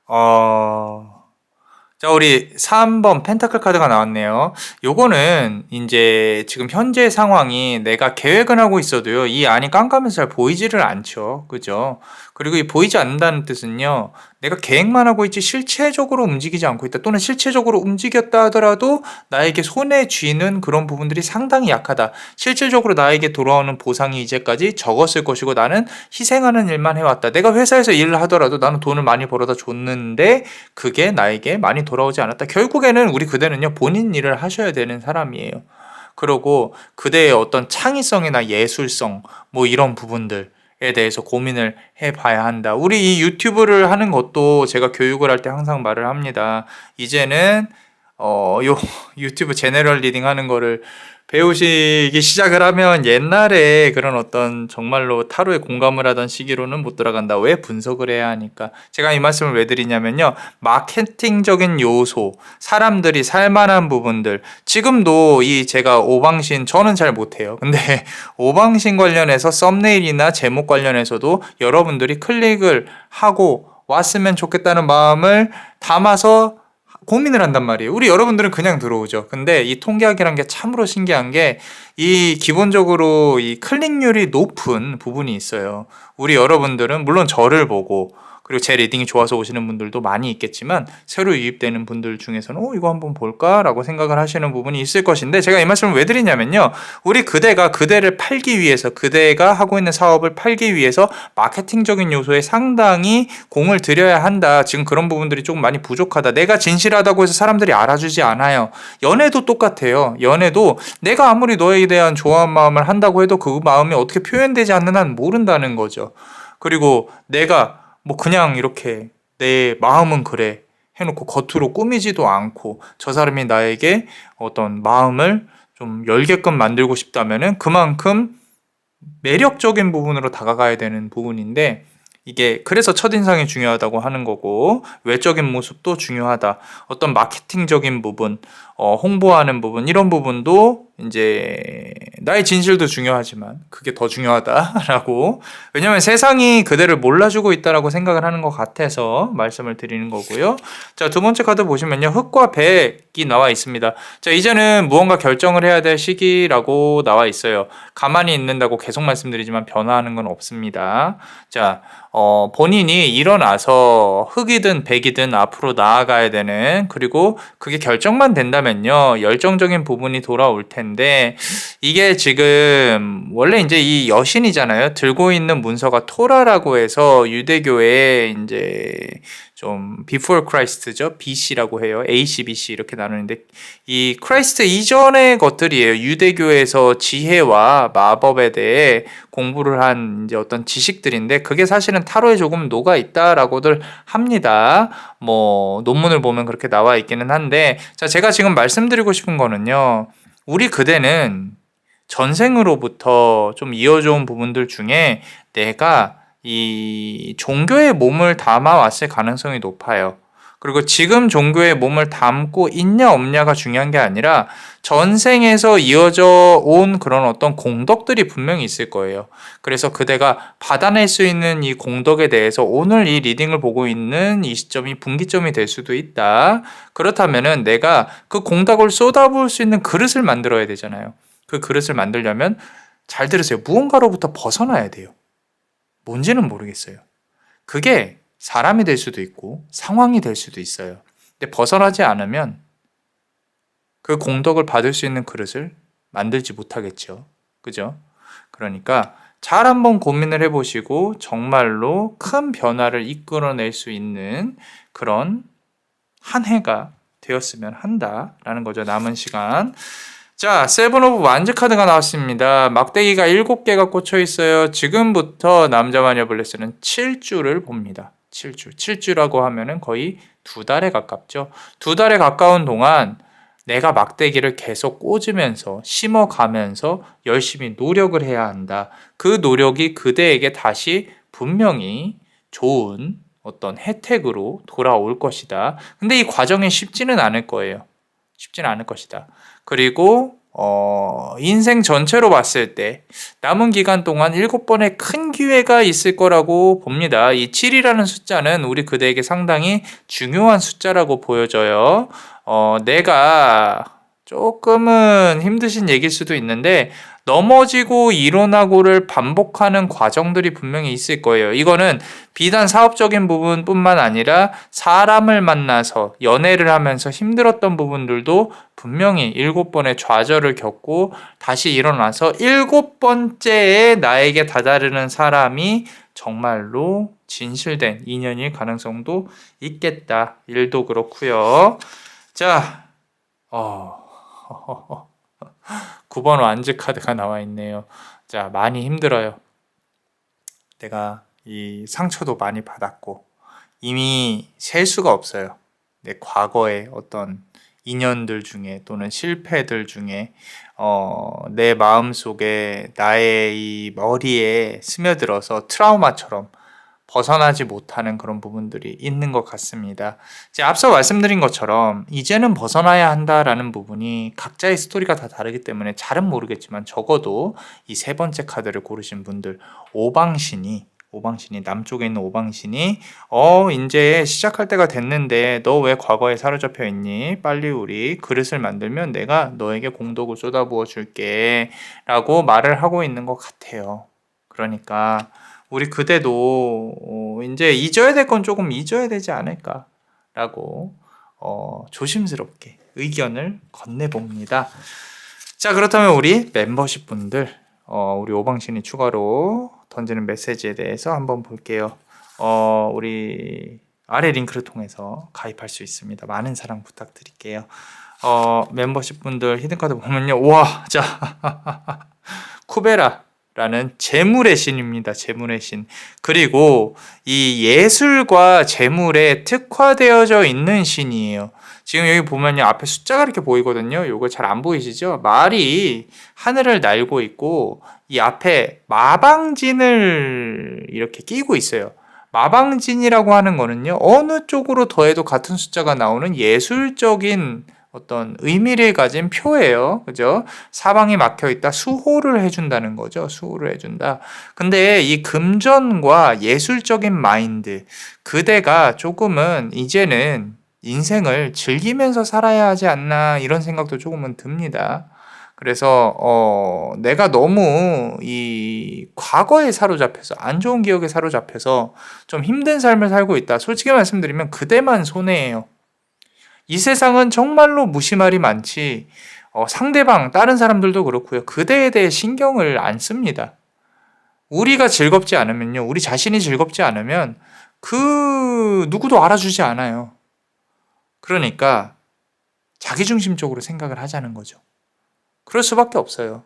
자, 우리 3번 펜타클 카드가 나왔네요. 요거는 이제 지금 현재 상황이 내가 계획은 하고 있어도요, 이 안이 깜깜해서 잘 보이지를 않죠. 그죠? 그리고 이 보이지 않는다는 뜻은요, 내가 계획만 하고 있지 실체적으로 움직이지 않고 있다, 또는 실체적으로 움직였다 하더라도 나에게 손에 쥐는 그런 부분들이 상당히 약하다. 실질적으로 나에게 돌아오는 보상이 이제까지 적었을 것이고 나는 희생하는 일만 해왔다. 내가 회사에서 일을 하더라도 나는 돈을 많이 벌어다 줬는데 그게 나에게 많이 돌아오지 않았다. 결국에는 우리 그대는요, 본인 일을 하셔야 되는 사람이에요. 그리고 그대의 어떤 창의성이나 예술성, 뭐 이런 부분들 에 대해서 고민을 해봐야 한다. 우리 이 유튜브를 하는 것도 제가 교육을 할 때 항상 말을 합니다. 이제는 요 유튜브 제너럴 리딩 하는 거를 배우시기 시작을 하면 옛날에 그런 어떤 정말로 타로에 공감을 하던 시기로는 못 돌아간다. 왜? 분석을 해야 하니까. 제가 이 말씀을 왜 드리냐면요, 마케팅적인 요소, 사람들이 살만한 부분들, 지금도 이 제가 오방신, 저는 잘 못해요. 근데 오방신 관련해서 썸네일이나 제목 관련해서도 여러분들이 클릭을 하고 왔으면 좋겠다는 마음을 담아서 고민을 한단 말이에요. 우리 여러분들은 그냥 들어오죠. 근데 이 통계학이란 게 참으로 신기한 게, 이 기본적으로 이 클릭률이 높은 부분이 있어요. 우리 여러분들은 물론 저를 보고, 그리고 제 리딩이 좋아서 오시는 분들도 많이 있겠지만, 새로 유입되는 분들 중에서는 이거 한번 볼까? 라고 생각을 하시는 부분이 있을 것인데, 제가 이 말씀을 왜 드리냐면요, 우리 그대가 그대를 팔기 위해서, 그대가 하고 있는 사업을 팔기 위해서 마케팅적인 요소에 상당히 공을 들여야 한다. 지금 그런 부분들이 조금 많이 부족하다. 내가 진실하다고 해서 사람들이 알아주지 않아요. 연애도 똑같아요. 연애도 내가 아무리 너에 대한 좋아하는 마음을 한다고 해도 그 마음이 어떻게 표현되지 않는 한 모른다는 거죠. 그리고 내가 뭐 그냥 이렇게 내 마음은 그래 해놓고 겉으로 꾸미지도 않고 저 사람이 나에게 어떤 마음을 좀 열게끔 만들고 싶다면은 그만큼 매력적인 부분으로 다가가야 되는 부분인데, 이게 그래서 첫인상이 중요하다고 하는 거고, 외적인 모습도 중요하다. 어떤 마케팅적인 부분, 홍보하는 부분, 이런 부분도 이제 나의 진실도 중요하지만 그게 더 중요하다라고. 왜냐면 세상이 그대를 몰라주고 있다라고 생각을 하는 것 같아서 말씀을 드리는 거고요. 자, 두 번째 카드 보시면요, 흑과 백이 나와 있습니다. 자, 이제는 무언가 결정을 해야 될 시기라고 나와 있어요. 가만히 있는다고 계속 말씀드리지만 변화하는 건 없습니다. 자, 본인이 일어나서 흑이든 백이든 앞으로 나아가야 되는, 그리고 그게 결정만 된다면 만나면요, 열정적인 부분이 돌아올 텐데, 이게 지금 원래 이제 이 여신이잖아요. 들고 있는 문서가 토라라고 해서 유대교에 이제 좀 before Christ죠. BC라고 해요. AC, BC 이렇게 나누는데, 이 크라이스트 이전의 것들이에요. 유대교에서 지혜와 마법에 대해 공부를 한 이제 어떤 지식들인데, 그게 사실은 타로에 조금 녹아 있다라고들 합니다. 뭐 논문을 보면 그렇게 나와 있기는 한데, 자, 제가 지금 말씀드리고 싶은 거는요, 우리 그대는 전생으로부터 좀 이어져온 부분들 중에 내가 이 종교의 몸을 담아왔을 가능성이 높아요. 그리고 지금 종교의 몸을 담고 있냐 없냐가 중요한 게 아니라 전생에서 이어져 온 그런 어떤 공덕들이 분명히 있을 거예요. 그래서 그대가 받아낼 수 있는 이 공덕에 대해서 오늘 이 리딩을 보고 있는 이 시점이 분기점이 될 수도 있다. 그렇다면은 내가 그 공덕을 쏟아부을 수 있는 그릇을 만들어야 되잖아요. 그 그릇을 만들려면 잘 들으세요. 무언가로부터 벗어나야 돼요. 뭔지는 모르겠어요. 그게 사람이 될 수도 있고 상황이 될 수도 있어요. 근데 벗어나지 않으면 그 공덕을 받을 수 있는 그릇을 만들지 못하겠죠. 그죠? 그러니까 잘 한번 고민을 해보시고 정말로 큰 변화를 이끌어낼 수 있는 그런 한 해가 되었으면 한다라는 거죠. 남은 시간. 자, 세븐 오브 완즈 카드가 나왔습니다. 막대기가 7개가 꽂혀 있어요. 지금부터 남자 마녀 블레스는 7주를 봅니다. 7주. 7주라고 하면은 거의 2달에 가깝죠. 2달에 가까운 동안 내가 막대기를 계속 꽂으면서 심어가면서 열심히 노력을 해야 한다. 그 노력이 그대에게 다시 분명히 좋은 어떤 혜택으로 돌아올 것이다. 근데 이 과정이 쉽지는 않을 거예요. 쉽지는 않을 것이다. 그리고 인생 전체로 봤을 때 남은 기간 동안 7번의 큰 기회가 있을 거라고 봅니다. 이 7이라는 숫자는 우리 그대에게 상당히 중요한 숫자라고 보여져요. 내가 조금은 힘드신 얘기일 수도 있는데 넘어지고 일어나고를 반복하는 과정들이 분명히 있을 거예요. 이거는 비단 사업적인 부분뿐만 아니라 사람을 만나서 연애를 하면서 힘들었던 부분들도 분명히 7번의 좌절을 겪고 다시 일어나서 7번째에 나에게 다다르는 사람이 정말로 진실된 인연일 가능성도 있겠다. 일도 그렇고요. 자, 9번 완즈 카드가 나와 있네요. 자, 많이 힘들어요. 내가 이 상처도 많이 받았고 이미 셀 수가 없어요. 내 과거의 어떤 인연들 중에 또는 실패들 중에 내 마음속에 나의 이 머리에 스며들어서 트라우마처럼 벗어나지 못하는 그런 부분들이 있는 것 같습니다. 이제 앞서 말씀드린 것처럼 이제는 벗어나야 한다라는 부분이 각자의 스토리가 다 다르기 때문에 잘은 모르겠지만 적어도 이 3번째 카드를 고르신 분들 오방신이 남쪽에 있는 오방신이 이제 시작할 때가 됐는데 너 왜 과거에 사로잡혀 있니? 빨리 우리 그릇을 만들면 내가 너에게 공덕을 쏟아부어 줄게 라고 말을 하고 있는 것 같아요. 그러니까 우리 그대도 이제 잊어야 될 건 조금 잊어야 되지 않을까라고 조심스럽게 의견을 건네봅니다. 자, 그렇다면 우리 멤버십 분들 우리 오방신이 추가로 던지는 메시지에 대해서 한번 볼게요. 우리 아래 링크를 통해서 가입할 수 있습니다. 많은 사랑 부탁드릴게요. 멤버십 분들 히든카드 보면요. 우와, 자 쿠베라 라는 재물의 신입니다. 재물의 신. 그리고 이 예술과 재물에 특화되어져 있는 신이에요. 지금 여기 보면요. 앞에 숫자가 이렇게 보이거든요. 요거 잘 안 보이시죠? 말이 하늘을 날고 있고 이 앞에 마방진을 이렇게 끼고 있어요. 마방진이라고 하는 거는요. 어느 쪽으로 더해도 같은 숫자가 나오는 예술적인 어떤 의미를 가진 표예요. 그죠? 사방이 막혀 있다. 수호를 해준다는 거죠. 수호를 해준다. 근데 이 금전과 예술적인 마인드, 그대가 조금은 이제는 인생을 즐기면서 살아야 하지 않나 이런 생각도 조금은 듭니다. 그래서 내가 너무 이 과거에 사로잡혀서 안 좋은 기억에 사로잡혀서 좀 힘든 삶을 살고 있다. 솔직히 말씀드리면 그대만 손해예요. 이 세상은 정말로 무심할이 많지, 상대방, 다른 사람들도 그렇고요. 그대에 대해 신경을 안 씁니다. 우리가 즐겁지 않으면요. 우리 자신이 즐겁지 않으면 그 누구도 알아주지 않아요. 그러니까 자기중심적으로 생각을 하자는 거죠. 그럴 수밖에 없어요.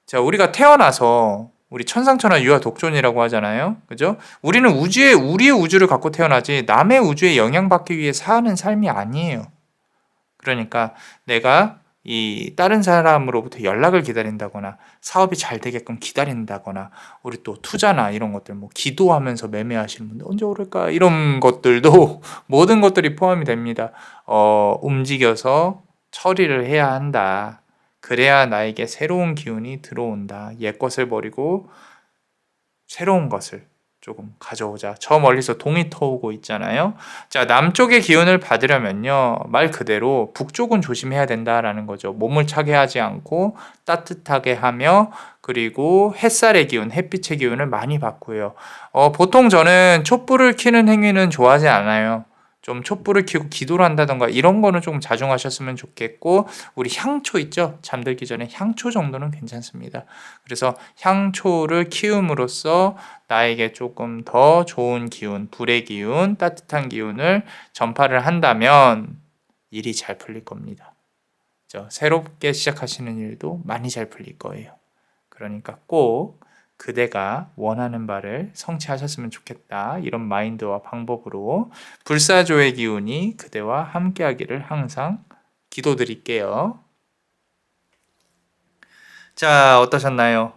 자, 우리가 태어나서 우리 천상천하 유아 독존이라고 하잖아요. 그죠? 우리는 우리의 우주를 갖고 태어나지 남의 우주에 영향받기 위해 사는 삶이 아니에요. 그러니까 내가 이 다른 사람으로부터 연락을 기다린다거나 사업이 잘 되게끔 기다린다거나 우리 또 투자나 이런 것들 뭐 기도하면서 매매하시는 분들 언제 오를까 이런 것들도 모든 것들이 포함이 됩니다. 움직여서 처리를 해야 한다. 그래야 나에게 새로운 기운이 들어온다. 옛 것을 버리고 새로운 것을 조금 가져오자. 저 멀리서 동이 터오고 있잖아요. 자, 남쪽의 기운을 받으려면요. 말 그대로 북쪽은 조심해야 된다라는 거죠. 몸을 차게 하지 않고 따뜻하게 하며 그리고 햇살의 기운, 햇빛의 기운을 많이 받고요. 보통 저는 촛불을 켜는 행위는 좋아하지 않아요. 좀 촛불을 켜고 기도를 한다던가 이런 거는 좀 자중하셨으면 좋겠고 우리 향초 있죠? 잠들기 전에 향초 정도는 괜찮습니다. 그래서 향초를 키움으로써 나에게 조금 더 좋은 기운, 불의 기운, 따뜻한 기운을 전파를 한다면 일이 잘 풀릴 겁니다. 새롭게 시작하시는 일도 많이 잘 풀릴 거예요. 그러니까 꼭 그대가 원하는 바를 성취하셨으면 좋겠다. 이런 마인드와 방법으로 불사조의 기운이 그대와 함께하기를 항상 기도드릴게요. 자, 어떠셨나요?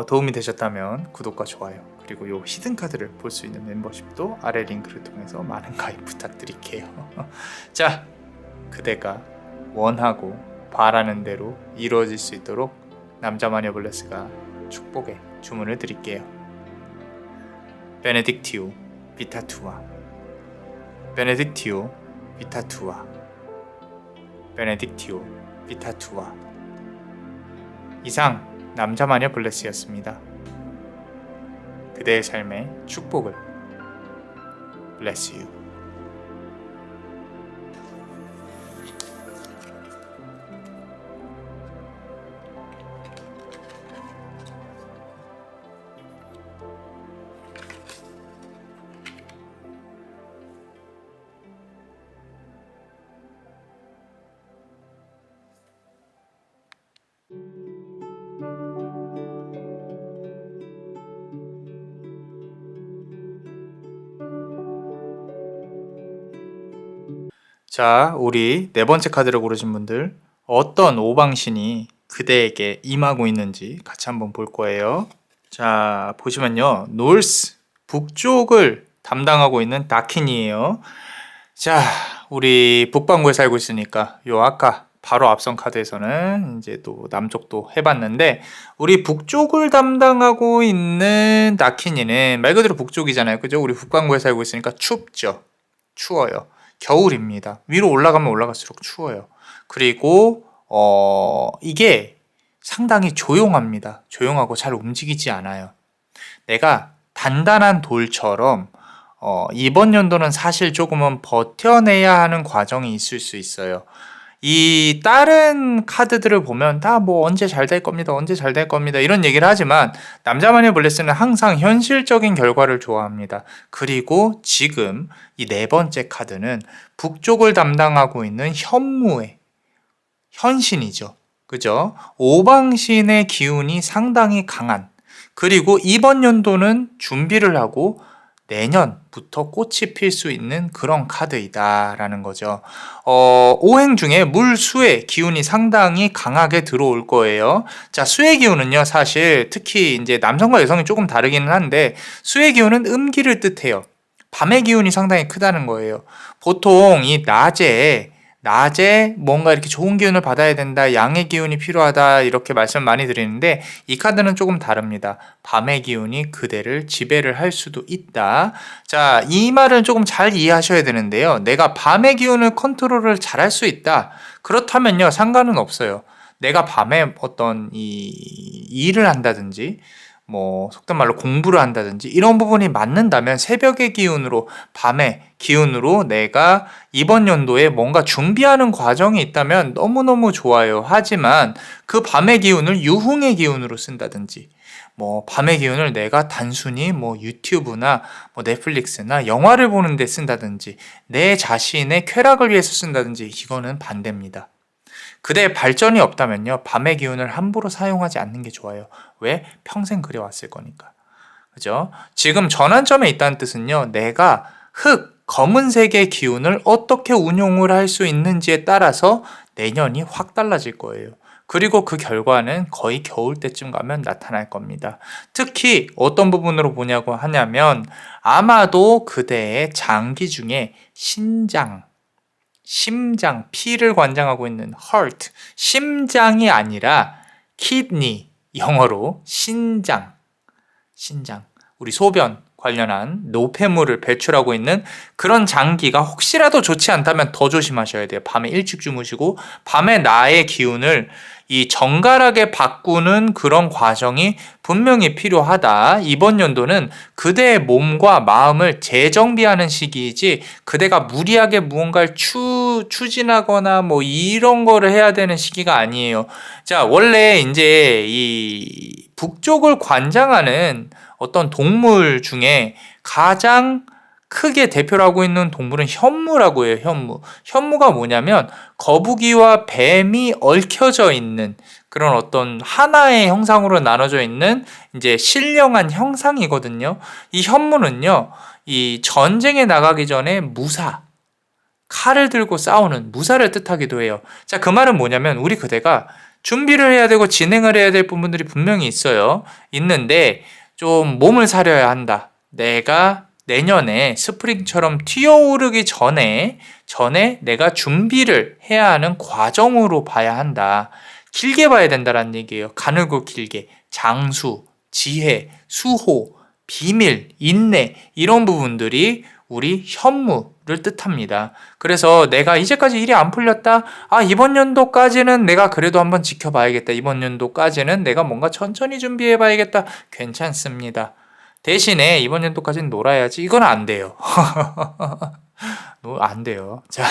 도움이 되셨다면 구독과 좋아요 그리고 요 히든 카드를 볼 수 있는 멤버십도 아래 링크를 통해서 많은 가입 부탁드릴게요. 자, 그대가 원하고 바라는 대로 이루어질 수 있도록 남자마녀 블레스가 축복의 주문을 드릴게요. 베네딕티오 비타투아 베네딕티오 비타투아 베네딕티오 비타투아. 이상 남자마녀 블레스였습니다. 그대의 삶에 축복을. Bless you. 자, 우리 네 번째 카드를 고르신 분들 어떤 오방신이 그대에게 임하고 있는지 같이 한번 볼 거예요. 자, 보시면요. 노스, 북쪽을 담당하고 있는 다킨이에요. 자, 우리 북반구에 살고 있으니까 요 아까 바로 앞선 카드에서는 이제 또 남쪽도 해봤는데 우리 북쪽을 담당하고 있는 다키니는 말 그대로 북쪽이잖아요. 그죠? 우리 북반구에 살고 있으니까 춥죠. 추워요. 겨울입니다. 위로 올라가면 올라갈수록 추워요. 그리고 이게 상당히 조용합니다. 조용하고 잘 움직이지 않아요. 내가 단단한 돌처럼 이번 연도는 사실 조금은 버텨내야 하는 과정이 있을 수 있어요. 이 다른 카드들을 보면 다 뭐 언제 잘 될 겁니다. 언제 잘 될 겁니다. 이런 얘기를 하지만 남자마녀 블레스는 항상 현실적인 결과를 좋아합니다. 그리고 지금 이 네 번째 카드는 북쪽을 담당하고 있는 현무의 현신이죠. 그죠? 오방신의 기운이 상당히 강한 그리고 이번 연도는 준비를 하고 내년부터 꽃이 필 수 있는 그런 카드이다라는 거죠. 오행 중에 물, 수의 기운이 상당히 강하게 들어올 거예요. 자, 수의 기운은요, 사실 특히 이제 남성과 여성이 조금 다르기는 한데 수의 기운은 음기를 뜻해요. 밤의 기운이 상당히 크다는 거예요. 보통 이 낮에 뭔가 이렇게 좋은 기운을 받아야 된다, 양의 기운이 필요하다 이렇게 말씀 많이 드리는데 이 카드는 조금 다릅니다. 밤의 기운이 그대를 지배를 할 수도 있다. 자, 이 말을 조금 잘 이해하셔야 되는데요. 내가 밤의 기운을 컨트롤을 잘할 수 있다. 그렇다면요, 상관은 없어요. 내가 밤에 어떤 이 일을 한다든지 뭐 속된 말로 공부를 한다든지 이런 부분이 맞는다면 새벽의 기운으로, 밤의 기운으로 내가 이번 연도에 뭔가 준비하는 과정이 있다면 너무너무 좋아요. 하지만 그 밤의 기운을 유흥의 기운으로 쓴다든지, 뭐 밤의 기운을 내가 단순히 뭐 유튜브나 뭐 넷플릭스나 영화를 보는 데 쓴다든지, 내 자신의 쾌락을 위해서 쓴다든지, 이거는 반대입니다. 그대의 발전이 없다면요, 밤의 기운을 함부로 사용하지 않는 게 좋아요. 왜? 평생 그래왔을 거니까. 그죠? 지금 전환점에 있다는 뜻은요, 내가 검은색의 기운을 어떻게 운용을 할 수 있는지에 따라서 내년이 확 달라질 거예요. 그리고 그 결과는 거의 겨울 때쯤 가면 나타날 겁니다. 특히 어떤 부분으로 보냐고 하냐면, 아마도 그대의 장기 중에 심장, 피를 관장하고 있는 heart, 심장이 아니라 kidney, 영어로 신장, 우리 소변 관련한 노폐물을 배출하고 있는 그런 장기가 혹시라도 좋지 않다면 더 조심하셔야 돼요. 밤에 일찍 주무시고, 밤에 나의 기운을 이 정갈하게 바꾸는 그런 과정이 분명히 필요하다. 이번 연도는 그대의 몸과 마음을 재정비하는 시기이지, 그대가 무리하게 무언가를 추진하거나 뭐 이런 거를 해야 되는 시기가 아니에요. 자, 원래 이제 이 북쪽을 관장하는 어떤 동물 중에 가장 크게 대표를 하고 있는 동물은 현무라고 해요. 현무가 뭐냐면 거북이와 뱀이 얽혀져 있는 그런 어떤 하나의 형상으로 나눠져 있는 이제 신령한 형상이거든요. 이 현무는요, 이 전쟁에 나가기 전에 칼을 들고 싸우는 무사를 뜻하기도 해요. 자, 그 말은 뭐냐면 우리 그대가 준비를 해야 되고 진행을 해야 될 부분들이 분명히 있는데 좀 몸을 사려야 한다. 내가 내년에 스프링처럼 튀어오르기 전에 내가 준비를 해야 하는 과정으로 봐야 한다. 길게 봐야 된다는 얘기예요. 가늘고 길게. 장수, 지혜, 수호, 비밀, 인내, 이런 부분들이 우리 현무를 뜻합니다. 그래서 내가 이제까지 일이 안 풀렸다? 이번 연도까지는 내가 그래도 한번 지켜봐야겠다. 이번 연도까지는 내가 뭔가 천천히 준비해봐야겠다. 괜찮습니다. 대신에 이번 연도까지는 놀아야지. 이건 안 돼요. 안 돼요. 자,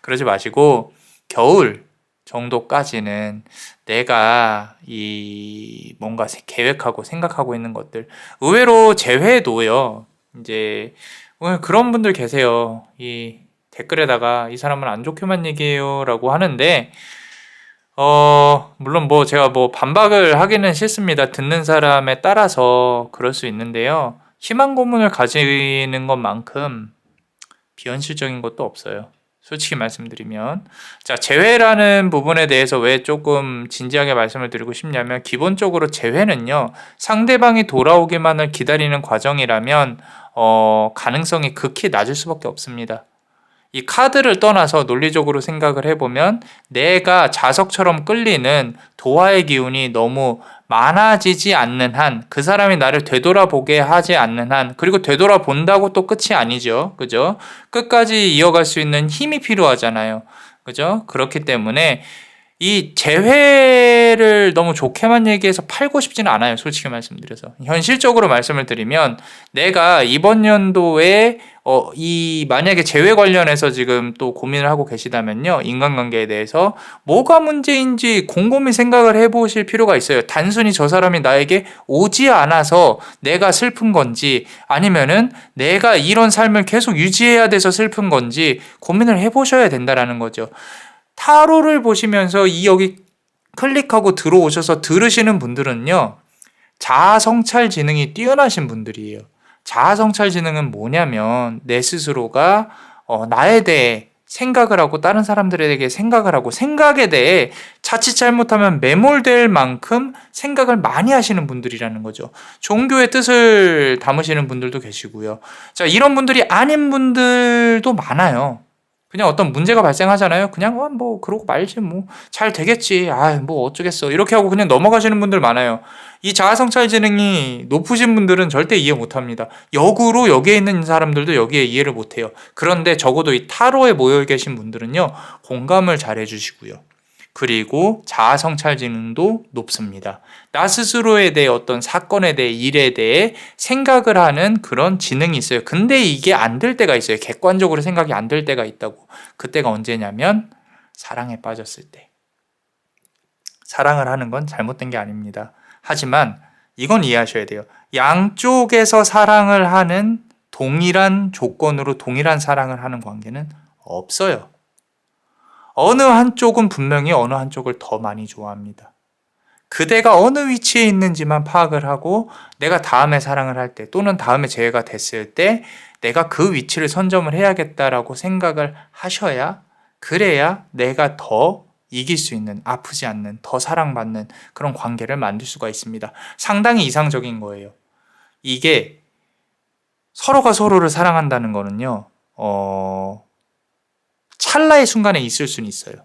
그러지 마시고 겨울 정도까지는 내가 이 뭔가 계획하고 생각하고 있는 것들, 의외로 제회도요, 이제 그런 분들 계세요. 이 댓글에다가 이 사람은 안 좋게만 얘기해요 라고 하는데, 물론 뭐 제가 뭐 반박을 하기는 싫습니다. 듣는 사람에 따라서 그럴 수 있는데요. 희망 고문을 가지는 것만큼 비현실적인 것도 없어요. 솔직히 말씀드리면. 자, 재회라는 부분에 대해서 왜 조금 진지하게 말씀을 드리고 싶냐면, 기본적으로 재회는요, 상대방이 돌아오기만을 기다리는 과정이라면 가능성이 극히 낮을 수밖에 없습니다. 이 카드를 떠나서 논리적으로 생각을 해보면, 내가 자석처럼 끌리는 도화의 기운이 너무 많아지지 않는 한, 그 사람이 나를 되돌아보게 하지 않는 한, 그리고 되돌아본다고 또 끝이 아니죠. 그죠? 끝까지 이어갈 수 있는 힘이 필요하잖아요. 그죠? 그렇기 때문에 이 재회를 너무 좋게만 얘기해서 팔고 싶지는 않아요. 솔직히 말씀드려서. 현실적으로 말씀을 드리면, 내가 이번 연도에 만약에 재회 관련해서 지금 또 고민을 하고 계시다면요, 인간관계에 대해서 뭐가 문제인지 곰곰이 생각을 해보실 필요가 있어요. 단순히 저 사람이 나에게 오지 않아서 내가 슬픈 건지, 아니면은 내가 이런 삶을 계속 유지해야 돼서 슬픈 건지 고민을 해보셔야 된다라는 거죠. 타로를 보시면서 여기 클릭하고 들어오셔서 들으시는 분들은요, 자아성찰 지능이 뛰어나신 분들이에요. 자아성찰 지능은 뭐냐면, 내 스스로가 나에 대해 생각을 하고 다른 사람들에게 생각을 하고, 생각에 대해 자칫 잘못하면 매몰될 만큼 생각을 많이 하시는 분들이라는 거죠. 종교의 뜻을 담으시는 분들도 계시고요. 자, 이런 분들이 아닌 분들도 많아요. 그냥 어떤 문제가 발생하잖아요. 그냥 뭐 그러고 말지, 뭐 잘 되겠지, 뭐 어쩌겠어, 이렇게 하고 그냥 넘어가시는 분들 많아요. 이 자아성찰 지능이 높으신 분들은 절대 이해 못합니다. 역으로 여기에 있는 사람들도 여기에 이해를 못해요. 그런데 적어도 이 타로에 모여 계신 분들은요, 공감을 잘 해주시고요. 그리고 자아 성찰 지능도 높습니다. 나 스스로에 대해 어떤 사건에 대해 일에 대해 생각을 하는 그런 지능이 있어요. 근데 이게 안 될 때가 있어요. 객관적으로 생각이 안 될 때가 있다고. 그때가 언제냐면 사랑에 빠졌을 때. 사랑을 하는 건 잘못된 게 아닙니다. 하지만 이건 이해하셔야 돼요. 양쪽에서 사랑을 하는 동일한 조건으로 동일한 사랑을 하는 관계는 없어요. 어느 한쪽은 분명히 어느 한쪽을 더 많이 좋아합니다. 그대가 어느 위치에 있는지만 파악을 하고 내가 다음에 사랑을 할 때 또는 다음에 재회가 됐을 때 내가 그 위치를 선점을 해야겠다라고 생각을 하셔야 그래야 내가 더 이길 수 있는, 아프지 않는, 더 사랑받는 그런 관계를 만들 수가 있습니다. 상당히 이상적인 거예요. 이게 서로가 서로를 사랑한다는 거는요. 찰나의 순간에 있을 수는 있어요.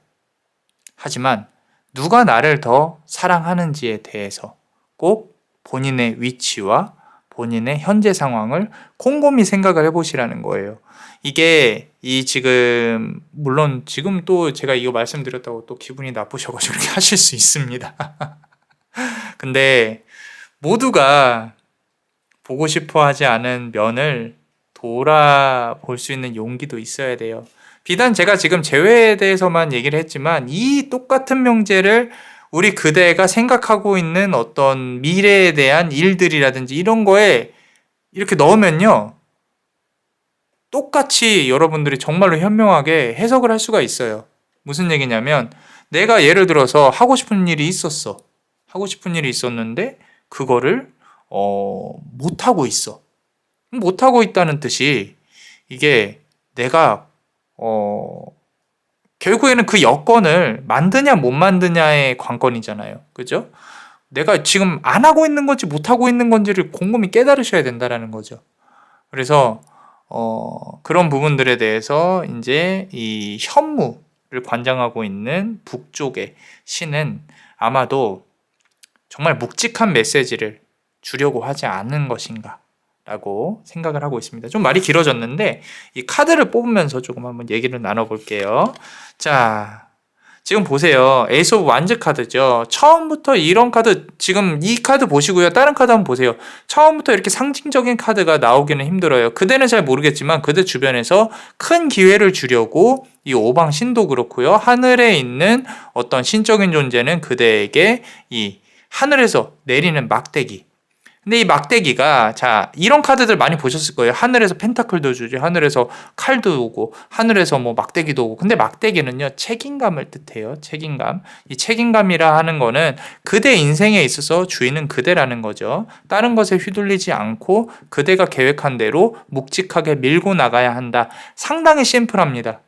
하지만 누가 나를 더 사랑하는지에 대해서 꼭 본인의 위치와 본인의 현재 상황을 곰곰이 생각을 해보시라는 거예요. 이게 지금 물론 지금 또 제가 이거 말씀드렸다고 또 기분이 나쁘셔가지고 이렇게 하실 수 있습니다. 근데 모두가 보고 싶어 하지 않은 면을 돌아볼 수 있는 용기도 있어야 돼요. 비단 제가 지금 재회에 대해서만 얘기를 했지만 이 똑같은 명제를 우리 그대가 생각하고 있는 어떤 미래에 대한 일들이라든지 이런 거에 이렇게 넣으면요. 똑같이 여러분들이 정말로 현명하게 해석을 할 수가 있어요. 무슨 얘기냐면 내가 예를 들어서 하고 싶은 일이 있었어. 하고 싶은 일이 있었는데 그거를 못하고 있어. 못하고 있다는 뜻이 이게 내가 결국에는 그 여건을 만드냐 못 만드냐의 관건이잖아요. 그죠? 내가 지금 안 하고 있는 건지 못 하고 있는 건지를 곰곰이 깨달으셔야 된다라는 거죠. 그래서 그런 부분들에 대해서 이제 이 현무를 관장하고 있는 북쪽의 신은 아마도 정말 묵직한 메시지를 주려고 하지 않은 것인가 라고 생각을 하고 있습니다. 좀 말이 길어졌는데 이 카드를 뽑으면서 조금 한번 얘기를 나눠볼게요. 자, 지금 보세요. 에이스 오브 완즈 카드죠. 처음부터 이런 카드, 지금 이 카드 보시고요. 다른 카드 한번 보세요. 처음부터 이렇게 상징적인 카드가 나오기는 힘들어요. 그대는 잘 모르겠지만 그대 주변에서 큰 기회를 주려고 이 오방 신도 그렇고요. 하늘에 있는 어떤 신적인 존재는 그대에게 이 하늘에서 내리는 막대기. 근데 이 막대기가 자 이런 카드들 많이 보셨을 거예요. 하늘에서 펜타클도 주지, 하늘에서 칼도 오고, 하늘에서 뭐 막대기도 오고. 근데 막대기는요 책임감을 뜻해요. 책임감. 이 책임감이라 하는 거는 그대 인생에 있어서 주인은 그대라는 거죠. 다른 것에 휘둘리지 않고 그대가 계획한 대로 묵직하게 밀고 나가야 한다. 상당히 심플합니다.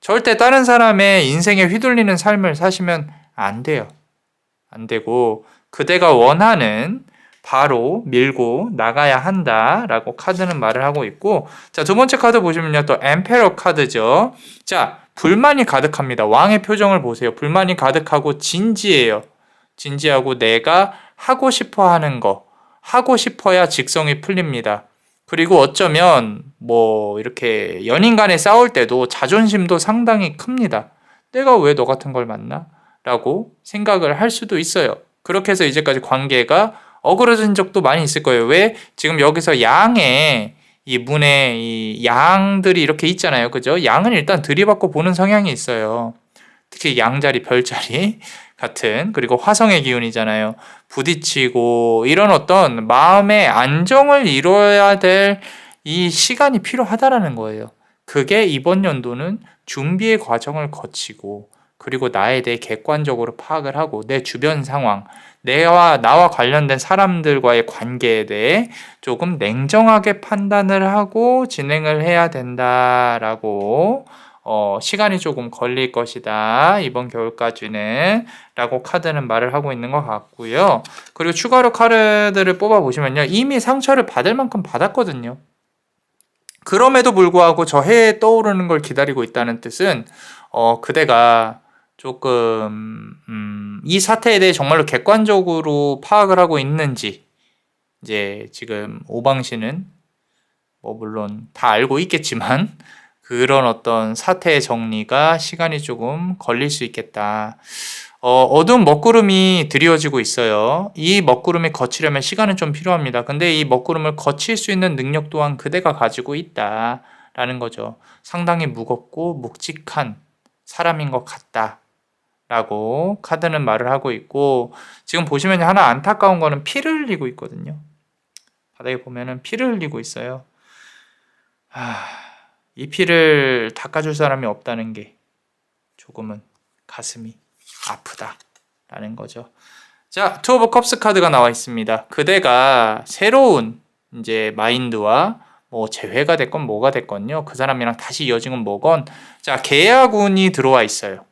절대 다른 사람의 인생에 휘둘리는 삶을 사시면 안 돼요. 안 되고 그대가 원하는 바로 밀고 나가야 한다라고 카드는 말을 하고 있고, 자, 두 번째 카드 보시면요. 또 엠페러 카드죠. 자, 불만이 가득합니다. 왕의 표정을 보세요. 불만이 가득하고 진지해요. 진지하고 내가 하고 싶어 하는 거, 하고 싶어야 직성이 풀립니다. 그리고 어쩌면 뭐 이렇게 연인 간에 싸울 때도 자존심도 상당히 큽니다. 내가 왜 너 같은 걸 만나? 라고 생각을 할 수도 있어요. 그렇게 해서 이제까지 관계가 어그러진 적도 많이 있을 거예요. 왜? 지금 여기서 양의 이 문에 이 양들이 이렇게 있잖아요. 그죠? 양은 일단 들이받고 보는 성향이 있어요. 특히 양자리, 별자리 같은, 그리고 화성의 기운이잖아요. 부딪히고 이런 어떤 마음의 안정을 이뤄야 될 이 시간이 필요하다라는 거예요. 그게 이번 연도는 준비의 과정을 거치고 그리고 나에 대해 객관적으로 파악을 하고 내 주변 상황, 나와 관련된 사람들과의 관계에 대해 조금 냉정하게 판단을 하고 진행을 해야 된다라고 시간이 조금 걸릴 것이다. 이번 겨울까지는 라고 카드는 말을 하고 있는 것 같고요. 그리고 추가로 카드를 뽑아보시면요. 이미 상처를 받을 만큼 받았거든요. 그럼에도 불구하고 저 해에 떠오르는 걸 기다리고 있다는 뜻은 그대가 조금 이 사태에 대해 정말로 객관적으로 파악을 하고 있는지, 이제 지금 오방신은 뭐 물론 다 알고 있겠지만 그런 어떤 사태 정리가 시간이 조금 걸릴 수 있겠다. 어두운 먹구름이 드리워지고 있어요. 이 먹구름이 거치려면 시간은 좀 필요합니다. 근데 이 먹구름을 거칠 수 있는 능력 또한 그대가 가지고 있다라는 거죠. 상당히 무겁고 묵직한 사람인 것 같다. 라고 카드는 말을 하고 있고, 지금 보시면 하나 안타까운 거는 피를 흘리고 있거든요. 바닥에 보면은 피를 흘리고 있어요. 이 피를 닦아줄 사람이 없다는 게 조금은 가슴이 아프다라는 거죠. 자, 투 오브 컵스 카드가 나와 있습니다. 그대가 새로운 이제 마인드와 뭐 재회가 됐건 뭐가 됐건요, 그 사람이랑 다시 이어진 건 뭐건, 자, 계약운이 들어와 있어요.